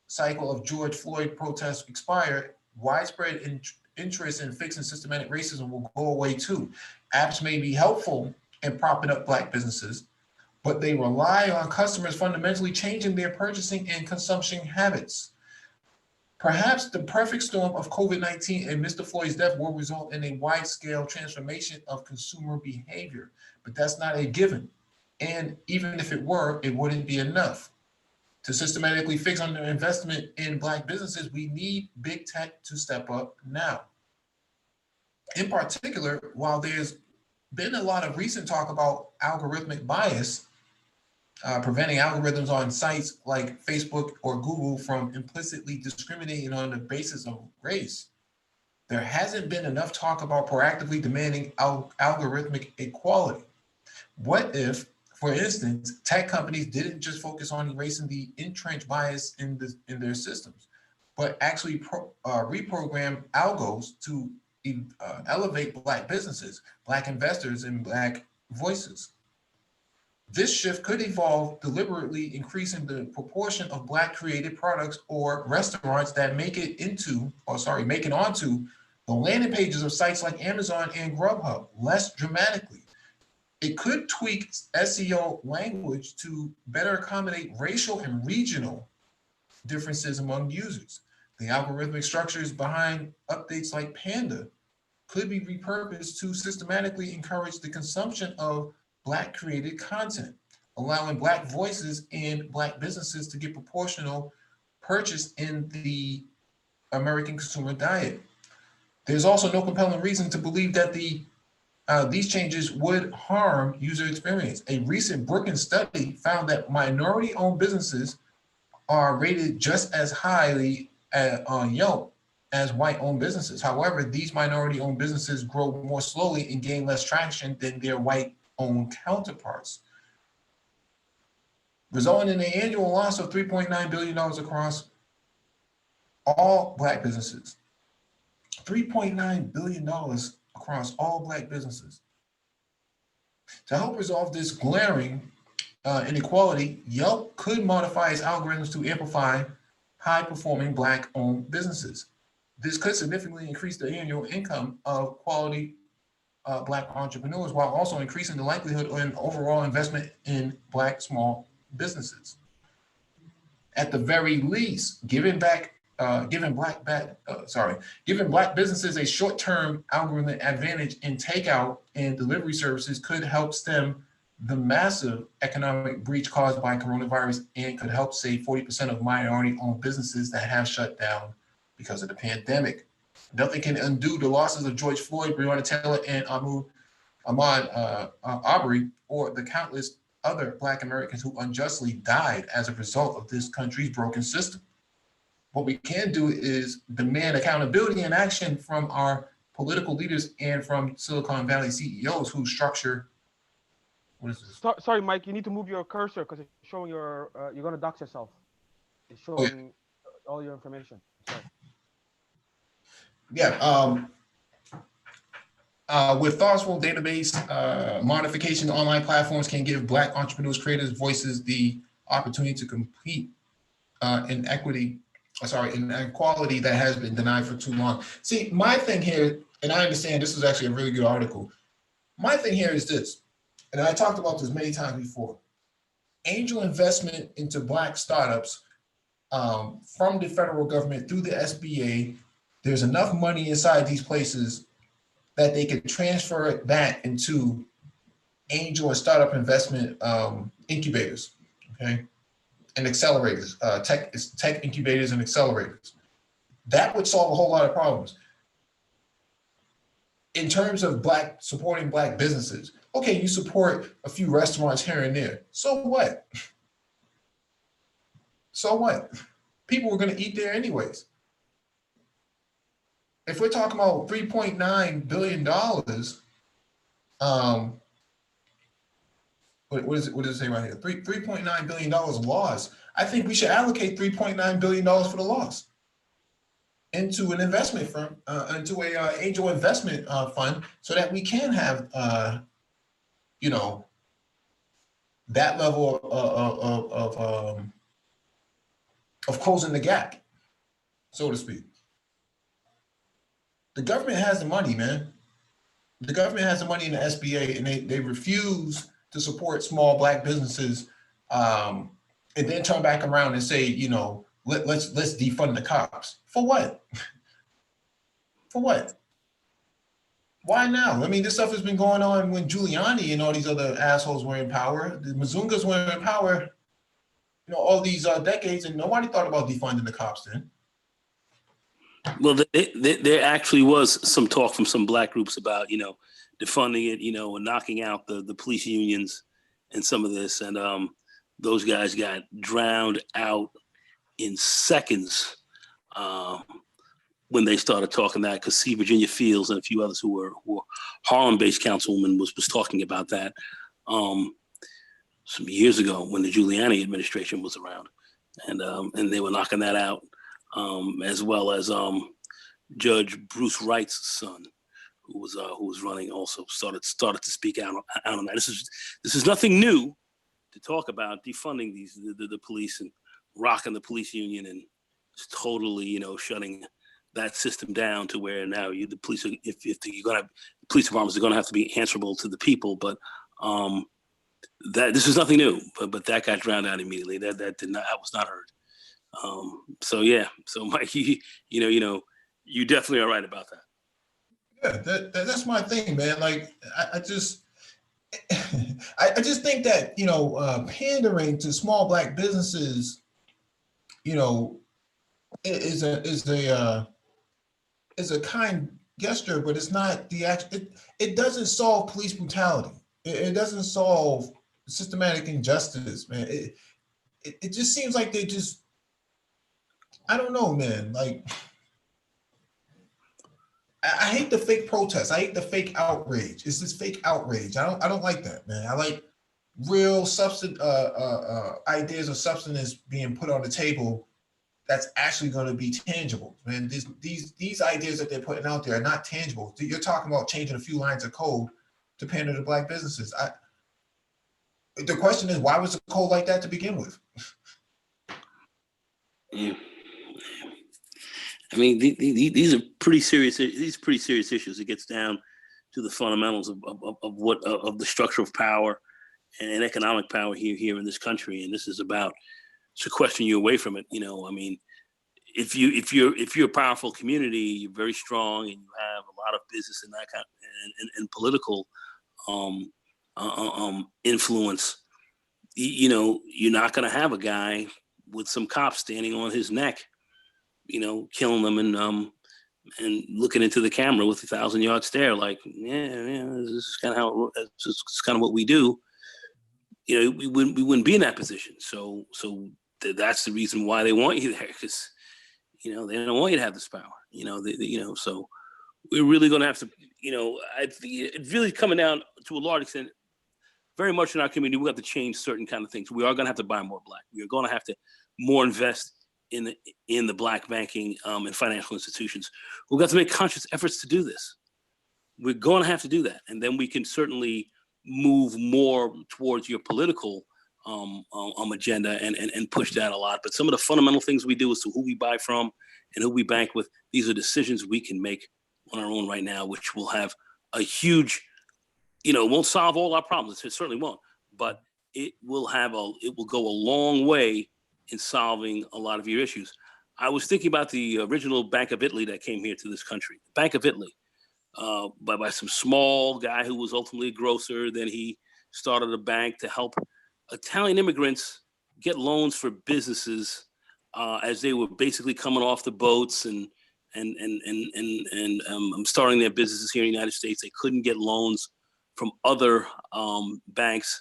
cycle of George Floyd protests expire, widespread interest in fixing systematic racism will go away too. Apps may be helpful in propping up Black businesses, but they rely on customers fundamentally changing their purchasing and consumption habits. Perhaps the perfect storm of COVID-19 and Mr. Floyd's death will result in a wide-scale transformation of consumer behavior, but that's not a given. And even if it were, it wouldn't be enough. To systematically fix underinvestment in Black businesses, we need big tech to step up now. In particular, while there's been a lot of recent talk about algorithmic bias, preventing algorithms on sites like Facebook or Google from implicitly discriminating on the basis of race, there hasn't been enough talk about proactively demanding algorithmic equality. What if, for instance, tech companies didn't just focus on erasing the entrenched bias in their systems, but actually reprogram algos to elevate Black businesses, Black investors, and Black voices? This shift could evolve deliberately increasing the proportion of Black created products or restaurants that make it onto the landing pages of sites like Amazon and Grubhub, less dramatically. It could tweak SEO language to better accommodate racial and regional differences among users. The algorithmic structures behind updates like Panda could be repurposed to systematically encourage the consumption of Black created content, allowing Black voices and Black businesses to get proportional purchase in the American consumer diet. There's also no compelling reason to believe that these changes would harm user experience. A recent Brookings study found that minority-owned businesses are rated just as highly on Yelp as white-owned businesses. However, these minority-owned businesses grow more slowly and gain less traction than their white-owned counterparts, resulting in an annual loss of $3.9 billion across all Black businesses. $3.9 billion across all Black businesses. To help resolve this glaring inequality, Yelp could modify its algorithms to amplify high-performing Black-owned businesses. This could significantly increase the annual income of quality Black entrepreneurs, while also increasing the likelihood of an overall investment in Black small businesses. at the very least, giving black businesses a short-term algorithmic advantage in takeout and delivery services could help stem the massive economic breach caused by coronavirus and could help save 40% of minority-owned businesses that have shut down because of the pandemic. Nothing can undo the losses of George Floyd, Breonna Taylor, and Ahmaud Arbery, or the countless other Black Americans who unjustly died as a result of this country's broken system. What we can do is demand accountability and action from our political leaders and from Silicon Valley CEOs who structure. What is this? Sorry, Mike, you need to move your cursor because it's showing you're going to dox yourself. It's showing all your information. Sorry. Yeah. With thoughtful database modification, online platforms can give Black entrepreneurs, creators, voices the opportunity to compete in inequality that has been denied for too long. See, my thing here, and I understand this is actually a really good article. My thing here is this, and I talked about this many times before. Angel investment into Black startups from the federal government through the SBA, there's enough money inside these places that they could transfer it back into angel and startup investment incubators, okay, and accelerators, tech incubators and accelerators. That would solve a whole lot of problems. In terms of supporting Black businesses, okay, you support a few restaurants here and there. So what? So what? People were going to eat there anyways. If we're talking about $3.9 billion, what does it say right here? $3.9 billion loss. I think we should allocate $3.9 billion for the loss into an investment firm, into a angel investment fund, so that we can have, that level of closing the gap, so to speak. The government has the money, man. The government has the money in the SBA, and they refuse to support small Black businesses, and then turn back around and say, let's defund the cops. For what? For what? Why now? I mean, this stuff has been going on when Giuliani and all these other assholes were in power. The Mazungas were in power, all these decades, and nobody thought about defunding the cops then. Well, there actually was some talk from some Black groups about, defunding it, and knocking out the police unions and some of this. And those guys got drowned out in seconds when they started talking that, because C. Virginia Fields and a few others who were Harlem-based councilwomen was talking about that some years ago when the Giuliani administration was around. And they were knocking that out. As well as Judge Bruce Wright's son, who was running, also started to speak out on that. This is nothing new to talk about defunding the police and rocking the police union and just totally shutting that system down to where now the police police departments are gonna have to be answerable to the people. But that this is nothing new. But that got drowned out immediately. That was not heard. So Mike, you definitely are right about that. Yeah, that's my thing, man. Like, I just think that pandering to small Black businesses, is a kind gesture, but it's not the action. It doesn't solve police brutality. It doesn't solve systematic injustice, man. It just seems like they just, I don't know, man. Like, I hate the fake protests. I hate the fake outrage. It's this fake outrage. I don't like that, man. I like real ideas of substance being put on the table that's actually going to be tangible, man. These ideas that they're putting out there are not tangible. You're talking about changing a few lines of code to pander to Black businesses. The question is, why was the code like that to begin with? Yeah. I mean, these are pretty serious. These are pretty serious issues. It gets down to the fundamentals of the structure of power and economic power here in this country. And this is about sequester you away from it. You know, I mean, if you're a powerful community, you're very strong, and you have a lot of business and that kind of, and political influence. You know, you're not going to have a guy with some cops standing on his neck, you know, killing them and looking into the camera with a 1,000-yard stare, like, yeah, this is kind of how this is kind of what we do. You know, we wouldn't be in that position. So that's the reason why they want you there, because you know they don't want you to have this power. You know, you know, so we're really going to have to, you know, I think it's really coming down to a large extent. Very much in our community, we have to change certain kind of things. We are going to have to buy more black. We are going to have to more invest in the black banking and financial institutions. We've got to make conscious efforts to do this. We're going to have to do that, and then we can certainly move more towards your political agenda and push that a lot. But some of the fundamental things we do as to who we buy from and who we bank with, these are decisions we can make on our own right now, which will have a huge, you know, it won't solve all our problems. It certainly won't, but it will go a long way in solving a lot of your issues. I was thinking about the original Bank of Italy that came here to this country, Bank of Italy, by some small guy who was ultimately a grocer. Then he started a bank to help Italian immigrants get loans for businesses as they were basically coming off the boats and starting their businesses here in the United States. They couldn't get loans from other banks.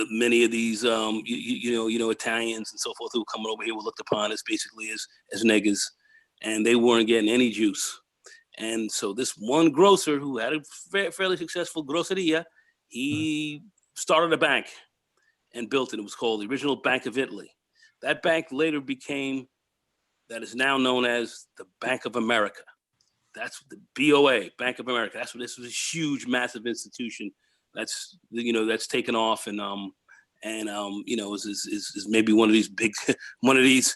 Many of these, you know, Italians and so forth who were coming over here were looked upon as basically as niggas, and they weren't getting any juice. And so this one grocer who had a fairly successful groceria, he started a bank and built it. It was called the original Bank of Italy. That bank later that is now known as the Bank of America. That's the BOA, Bank of America. That's what this was, a huge, massive institution that's, you know, that's taken off and you know, is maybe one of these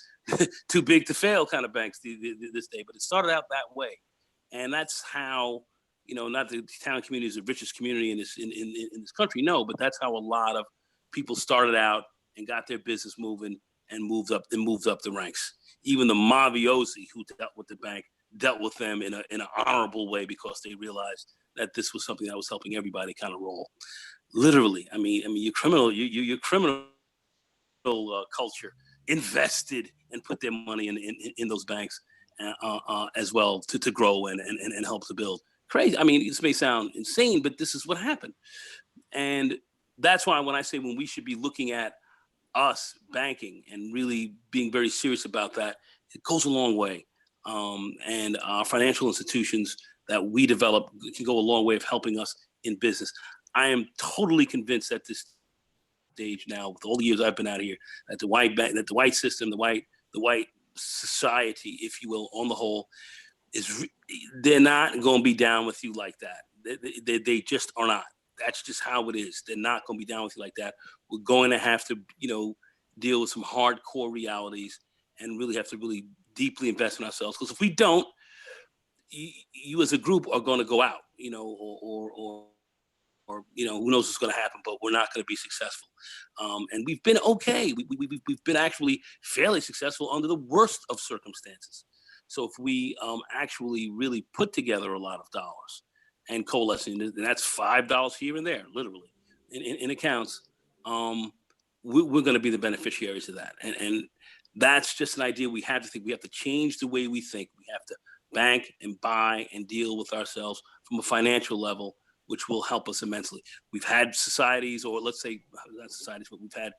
too big to fail kind of banks this day. But it started out that way, and that's how, you know, not the Italian community is the richest community in this country, no, but that's how a lot of people started out and got their business moving and moved up the ranks. Even the mafiosi who dealt with the bank dealt with them in an honorable way, because they realized that this was something that was helping everybody kind of roll. Literally, I mean, your criminal culture invested and put their money in those banks as well to grow and help to build. Crazy. I mean, this may sound insane, but this is what happened. And that's why when I say when we should be looking at us banking and really being very serious about that, it goes a long way. And our financial institutions that we develop can go a long way of helping us in business. I am totally convinced at this stage now, with all the years I've been out here, that the white system, the white society, if you will, on the whole, they're not going to be down with you like that. They just are not. That's just how it is. They're not going to be down with you like that. We're going to have to, you know, deal with some hardcore realities and really have to really deeply invest in ourselves. Because if we don't, you as a group are going to go out, you know, or you know, who knows what's going to happen, but we're not going to be successful. And we've been okay. We've been actually fairly successful under the worst of circumstances. So if we actually really put together a lot of dollars and coalescing, and that's $5 here and there, literally, in accounts, we're going to be the beneficiaries of that. And that's just an idea we have to think. We have to change the way we think. We have to bank and buy and deal with ourselves from a financial level, which will help us immensely. We've had societies, or let's say not societies, but we've had,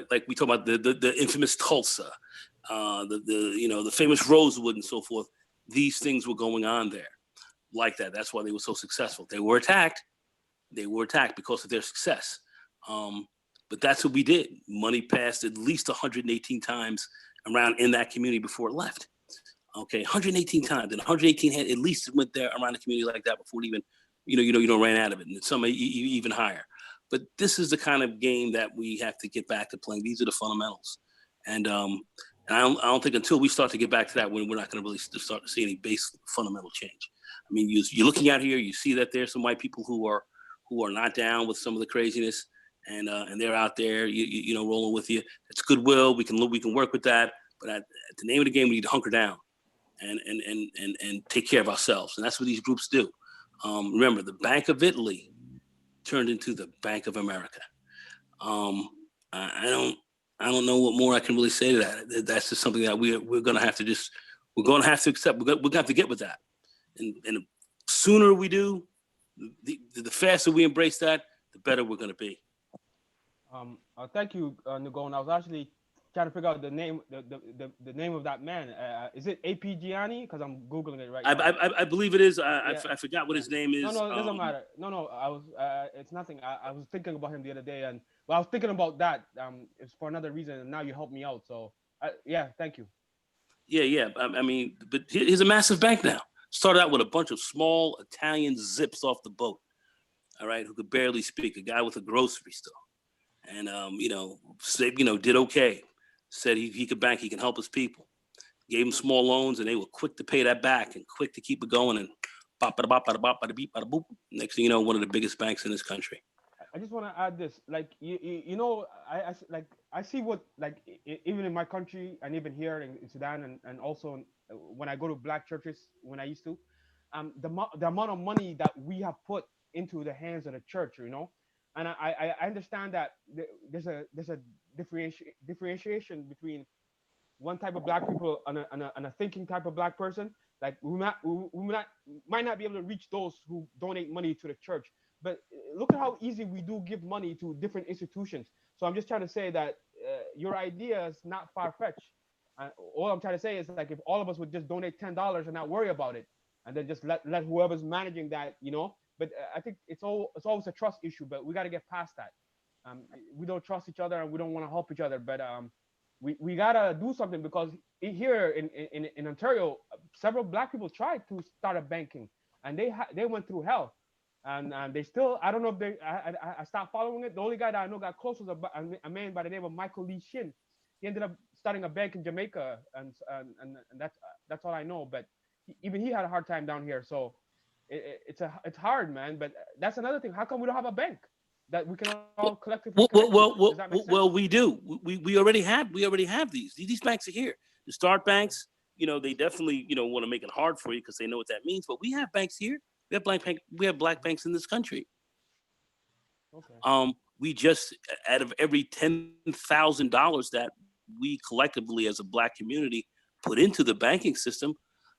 like we talk about the infamous Tulsa, the famous Rosewood and so forth. These things were going on there like that. That's why they were so successful. They were attacked because of their success. But that's what we did. Money passed at least 118 times around in that community before it left. Okay, 118 times, and 118 had at least went there around the community like that before it even, ran out of it, and some even higher. But this is the kind of game that we have to get back to playing. These are the fundamentals, and I don't think until we start to get back to that, we're not going to really start to see any base fundamental change. I mean, you're looking out here, you see that there's some white people who are not down with some of the craziness, and they're out there, you know, rolling with you. It's goodwill. We can work with that, but at the name of the game, we need to hunker down and take care of ourselves, and that's what these groups do. Remember, the Bank of Italy turned into the Bank of America. I don't know what more I can really say to that. That's just something that we're gonna have to accept. We're gonna have to get with that, and the sooner we do, the faster we embrace that, the better we're gonna be. Thank you, Ngon. I was actually trying to figure out the name, the name of that man. Is it AP Gianni? Because I'm googling it right now. I believe it is. Yeah. I forgot what his name is. No, it doesn't matter. No, I was. It's nothing. I was thinking about him the other day, and I was thinking about that. It's for another reason, and now you helped me out. So, yeah, thank you. Yeah. I mean, but he's a massive bank now. Started out with a bunch of small Italian zips off the boat. All right, who could barely speak. A guy with a grocery store, and did okay. Said he could bank. He can help his people. Gave him small loans, and they were quick to pay that back and quick to keep it going. And bop, bada, bop, bada, bop, bada, beep, bada, boop. Next thing you know, one of the biggest banks in this country. I just want to add this, like you know, I see what, like, even in my country and even here in Sudan, and also when I go to black churches when I used to, the amount of money that we have put into the hands of the church, you know, and I understand that there's a differentiation between one type of black people and a thinking type of black person. Like we might not be able to reach those who donate money to the church, but look at how easy we do give money to different institutions. So I'm just trying to say that your idea is not far-fetched. All I'm trying to say is, like, if all of us would just donate $10 and not worry about it, and then just let whoever's managing that, you know. But I think it's always a trust issue, but we got to get past that. We don't trust each other and we don't want to help each other, but we gotta do something, because here in Ontario, several black people tried to start a banking, and they went through hell, and they still, I don't know if they, I stopped following it. The only guy that I know got close was a man by the name of Michael Lee Shin. He ended up starting a bank in Jamaica, and that's all I know. But even he had a hard time down here, so it's hard, man. But that's another thing. How come we don't have a bank that we can all collectively connect to? Does that make sense? Well, we do. We already have these. These banks are here. The start banks, you know, they definitely, you know, want to make it hard for you because they know what that means. But we have banks here. We have black banks in this country. Okay. We just, out of every $10,000 that we collectively as a black community put into the banking system,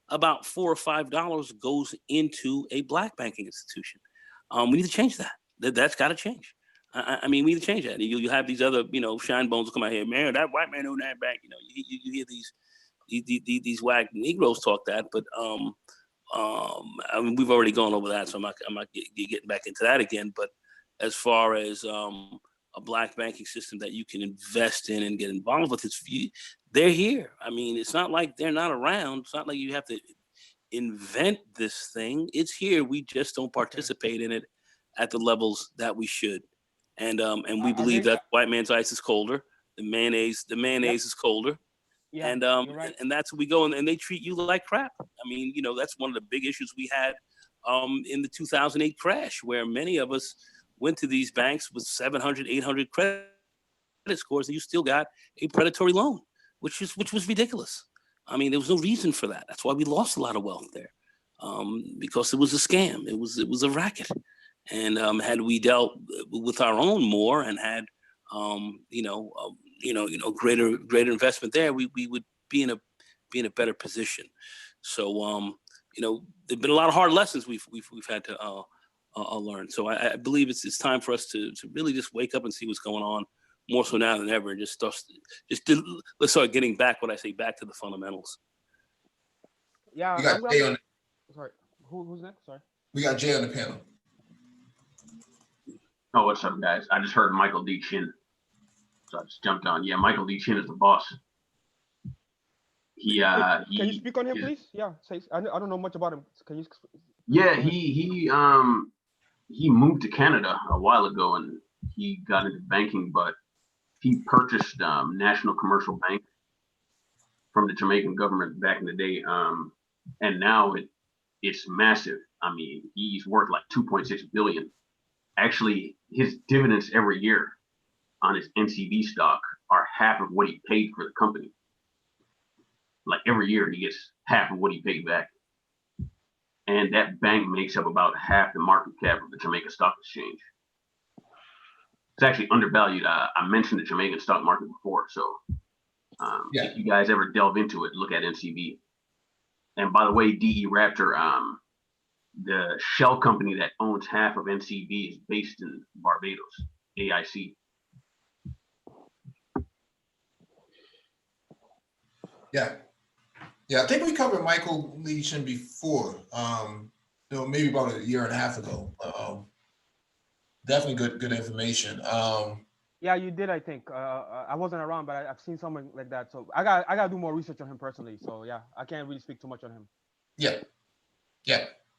about $4 or $5 goes into a black banking institution. We need to change that. That's got to change. I mean, we need to change that. You have these other, you know, shine bones come out here, man, that white man owned that bank. You know, you hear these whack Negroes talk that, but I mean, we've already gone over that, so I'm not getting back into that again. But as far as a black banking system that you can invest in and get involved with, they're here. I mean, it's not like they're not around. It's not like you have to invent this thing. It's here. We just don't participate in it at the levels that we should. And we believe that white man's ice is colder. The mayonnaise is colder. Yeah, and right. and that's where we go, and they treat you like crap. I mean, you know, that's one of the big issues we had in the 2008 crash, where many of us went to these banks with 700, 800 credit scores, and you still got a predatory loan, which was ridiculous. I mean, there was no reason for that. That's why we lost a lot of wealth there, because it was a scam. It was a racket. And had we dealt with our own more and had greater investment there, we would be in a better position. So there've been a lot of hard lessons we've had to learn. So I believe it's time for us to really just wake up and see what's going on, more so now than ever, and let's start getting back to the fundamentals. Yeah. We got Jay on. Sorry, who's next? Sorry. We got Jay on the panel. Oh, what's up, guys? I just heard Michael D. Chin, so I just jumped on. Yeah, Michael D. Chin is the boss. Can you speak on him, please? Yeah, I don't know much about him. Can you? Yeah, he moved to Canada a while ago, and he got into banking, but he purchased National Commercial Bank from the Jamaican government back in the day, and now it's massive. I mean, he's worth like 2.6 billion. Actually, his dividends every year on his NCV stock are half of what he paid for the company. Like every year he gets half of what he paid back. And that bank makes up about half the market cap of the Jamaica Stock Exchange. It's actually undervalued. I mentioned the Jamaican stock market before, so if you guys ever delve into it, look at NCV. And by the way, DE Raptor, the shell company that owns half of NCV is based in Barbados, AIC. Yeah, I think we covered Michael Leachin before, maybe about a year and a half ago. Definitely good information. Yeah, you did. I think I wasn't around, but I've seen something like that. So I got to do more research on him personally. So yeah, I can't really speak too much on him. Yeah.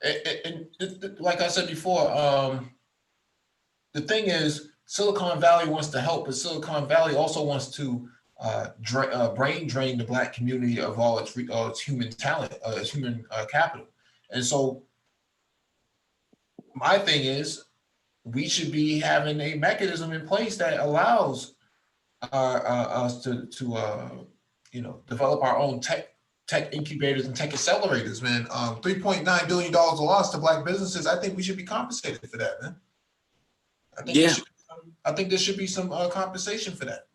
And like I said before, the thing is, Silicon Valley wants to help, but Silicon Valley also wants to brain drain the Black community of all its human talent, its human capital. And so my thing is, we should be having a mechanism in place that allows us to develop our own tech incubators and tech accelerators, man. $3.9 billion lost to Black businesses. I think we should be compensated for that, man. I think there should be some compensation for that.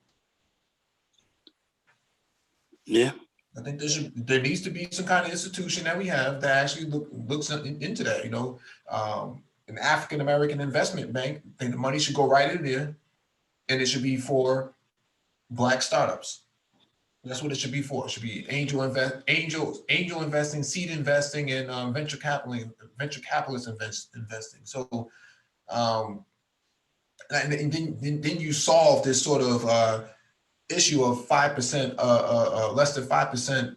Yeah. I think there needs to be some kind of institution that we have that actually looks into that. An African American investment bank. I think the money should go right in there, and it should be for Black startups. That's what it should be for. It should be angel investing, seed investing, and venture capitalist investing. So, and then you solve this sort of issue of 5%, less than 5%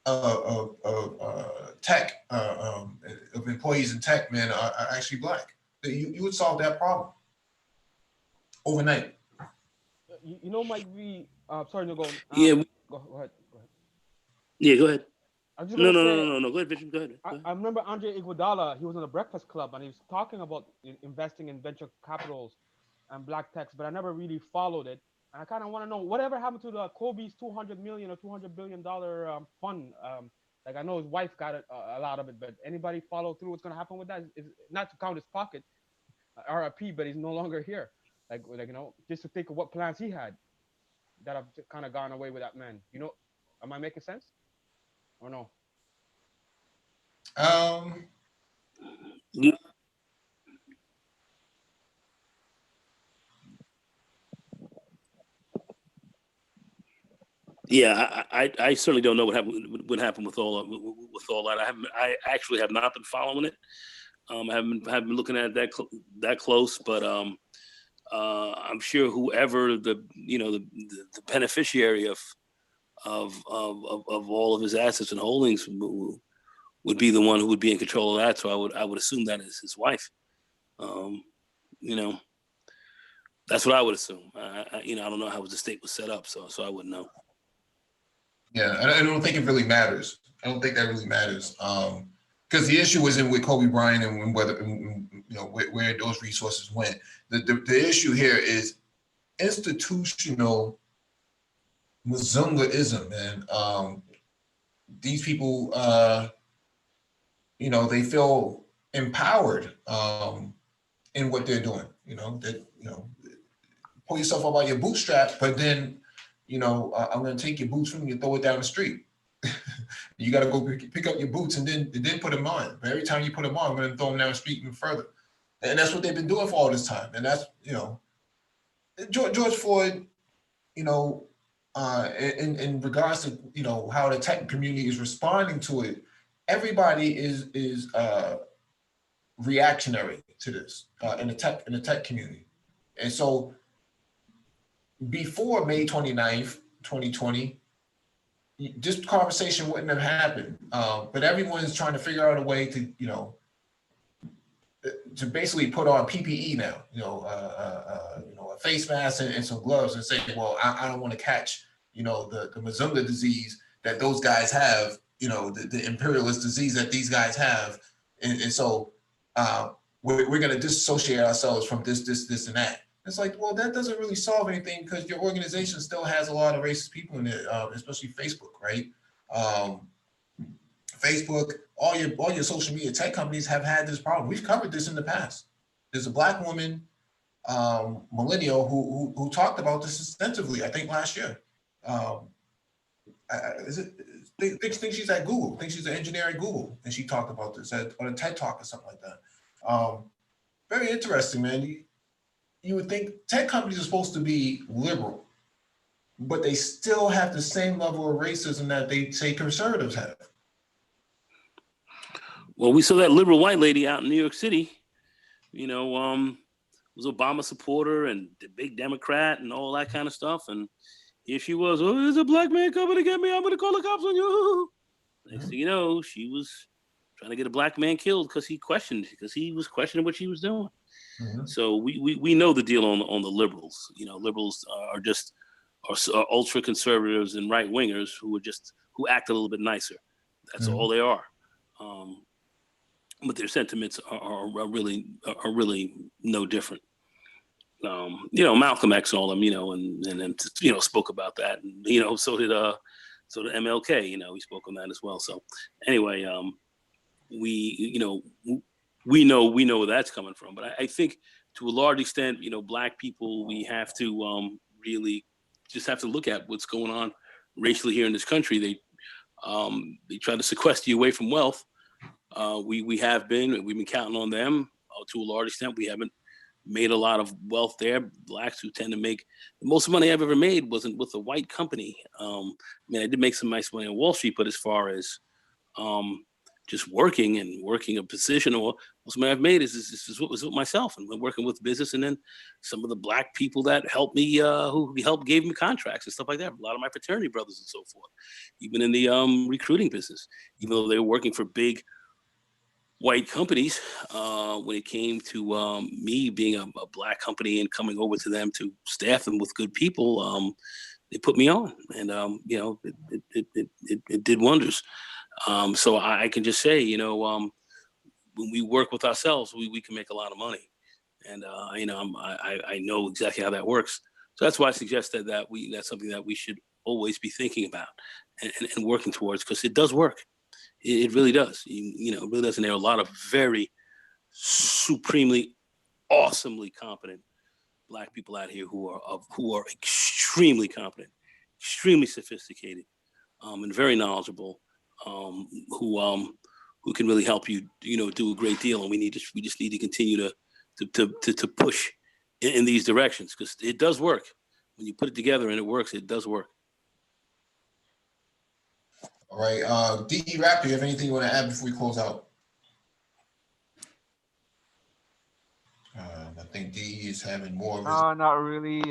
of tech of employees in tech, man, are actually Black. You would solve that problem overnight. Mike V. Sorry, no, go. Yeah. Go ahead. Yeah, go ahead. No. Go ahead, Bishop. Go ahead. I remember Andre Iguodala. He was on the Breakfast Club, and he was talking about investing in venture capitals and Black techs, but I never really followed it. And I kind of want to know whatever happened to the Kobe's $200 million or $200 billion fund. Like I know his wife got a lot of it, but anybody follow through what's going to happen with that? Is not to count his pocket, RIP, but he's no longer here. Like just to think of what plans he had that have kind of gone away with that man. Am I making sense or no? Yeah, I certainly don't know what happened with all that. I actually have not been following it. I haven't been looking at it that close, but I'm sure whoever the beneficiary of all of his assets and holdings would be the one who would be in control of that. So I would assume that is his wife. That's what I would assume. I don't know how the state was set up, so I wouldn't know. Yeah, I don't think it really matters. I don't think that really matters. Because the issue isn't with Kobe Bryant and whether where those resources went. The issue here is institutional Muzungaism, man. These people, they feel empowered in what they're doing. Pull yourself up by your bootstrap, but then, I'm going to take your boots from you and throw it down the street. You got to go pick up your boots and then put them on. But every time you put them on, I'm going to throw them down the street even further. And that's what they've been doing for all this time. And that's, George Floyd, in regards to, how the tech community is responding to it, everybody is reactionary to this in the tech community. And so before May 29th, 2020, this conversation wouldn't have happened. But everyone's trying to figure out a way to, to basically put on PPE now, a face mask and some gloves and say, well, I don't want to catch, the Muzunga disease that those guys have, the imperialist disease that these guys have. And so we're going to disassociate ourselves from this, and that. It's like, well, that doesn't really solve anything because your organization still has a lot of racist people in it, especially Facebook, right? Um, Facebook, all your social media tech companies have had this problem. We've covered this in the past. There's a black woman, millennial, who talked about this extensively, I think last year. Is it? Think she's at Google. Think she's an engineer at Google, and she talked about this on a TED Talk or something like that. Very interesting, man. You would think tech companies are supposed to be liberal, but they still have the same level of racism that they say conservatives have. Well, we saw that liberal white lady out in New York City, was Obama supporter and the big Democrat and all that kind of stuff. And here she was, oh, there's a black man coming to get me. I'm going to call the cops on you. Next thing you know, she was trying to get a black man killed because he was questioning what she was doing. So we know the deal on the liberals. Liberals are ultra conservatives and right wingers who act a little bit nicer. That's all they are. But their sentiments are really no different. Malcolm X, all them, and spoke about that, and so did MLK. He spoke on that as well. So anyway, we know where that's coming from. But I think to a large extent, black people, we have to really just have to look at what's going on racially here in this country. They try to sequester you away from wealth. We've been counting on them to a large extent. We haven't made a lot of wealth there. Blacks who tend to make the most money I've ever made wasn't with a white company. I did make some nice money on Wall Street, but as far as just working a position, or most money I've made is with myself and working with business, and then some of the black people that helped me, who gave me contracts and stuff like that. A lot of my fraternity brothers and so forth, even in the recruiting business, even though they were working for big white companies, when it came to me being a black company and coming over to them to staff them with good people, they put me on, and it did wonders. So I can just say, when we work with ourselves, we can make a lot of money, and I know exactly how that works. So that's why I suggest that's something that we should always be thinking about and working towards, because it does work. It really does. It really does. And there are a lot of very supremely, awesomely competent black people out here who are extremely competent, extremely sophisticated, and very knowledgeable, who can really help you, do a great deal. And we just need to continue to push in these directions, because it does work. When you put it together and it works, it does work. All right, DE Rap, do you have anything you want to add before we close out? I think DE is having more of his... not really.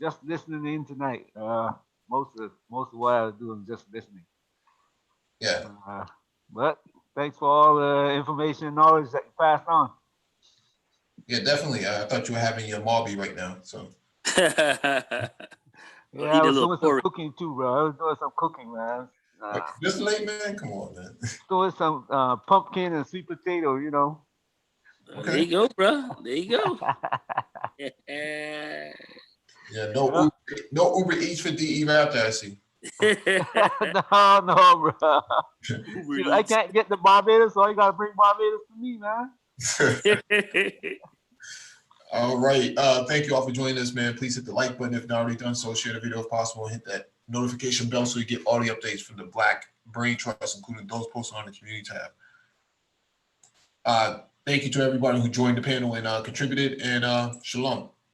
Just listening in tonight. Most of what I was doing, just listening. Yeah. But thanks for all the information and knowledge that you passed on. Yeah, definitely. I thought you were having your Marby right now, so... Yeah, I was doing some cooking too, bro. I was doing some cooking, man. This late, man? Come on, man. Doing some pumpkin and sweet potato, Okay. There you go, bro. There you go. Yeah, no Uber Eats for DE Rap, I see. No, bro. I can't get the Barbados, so you gotta bring Barbados to me, man. All right. Thank you all for joining us, man. Please hit the like button if not already done so. Share the video if possible, and hit that notification bell so you get all the updates from the Black Brain Trust, including those posted on the community tab. Thank you to everybody who joined the panel and contributed, and shalom.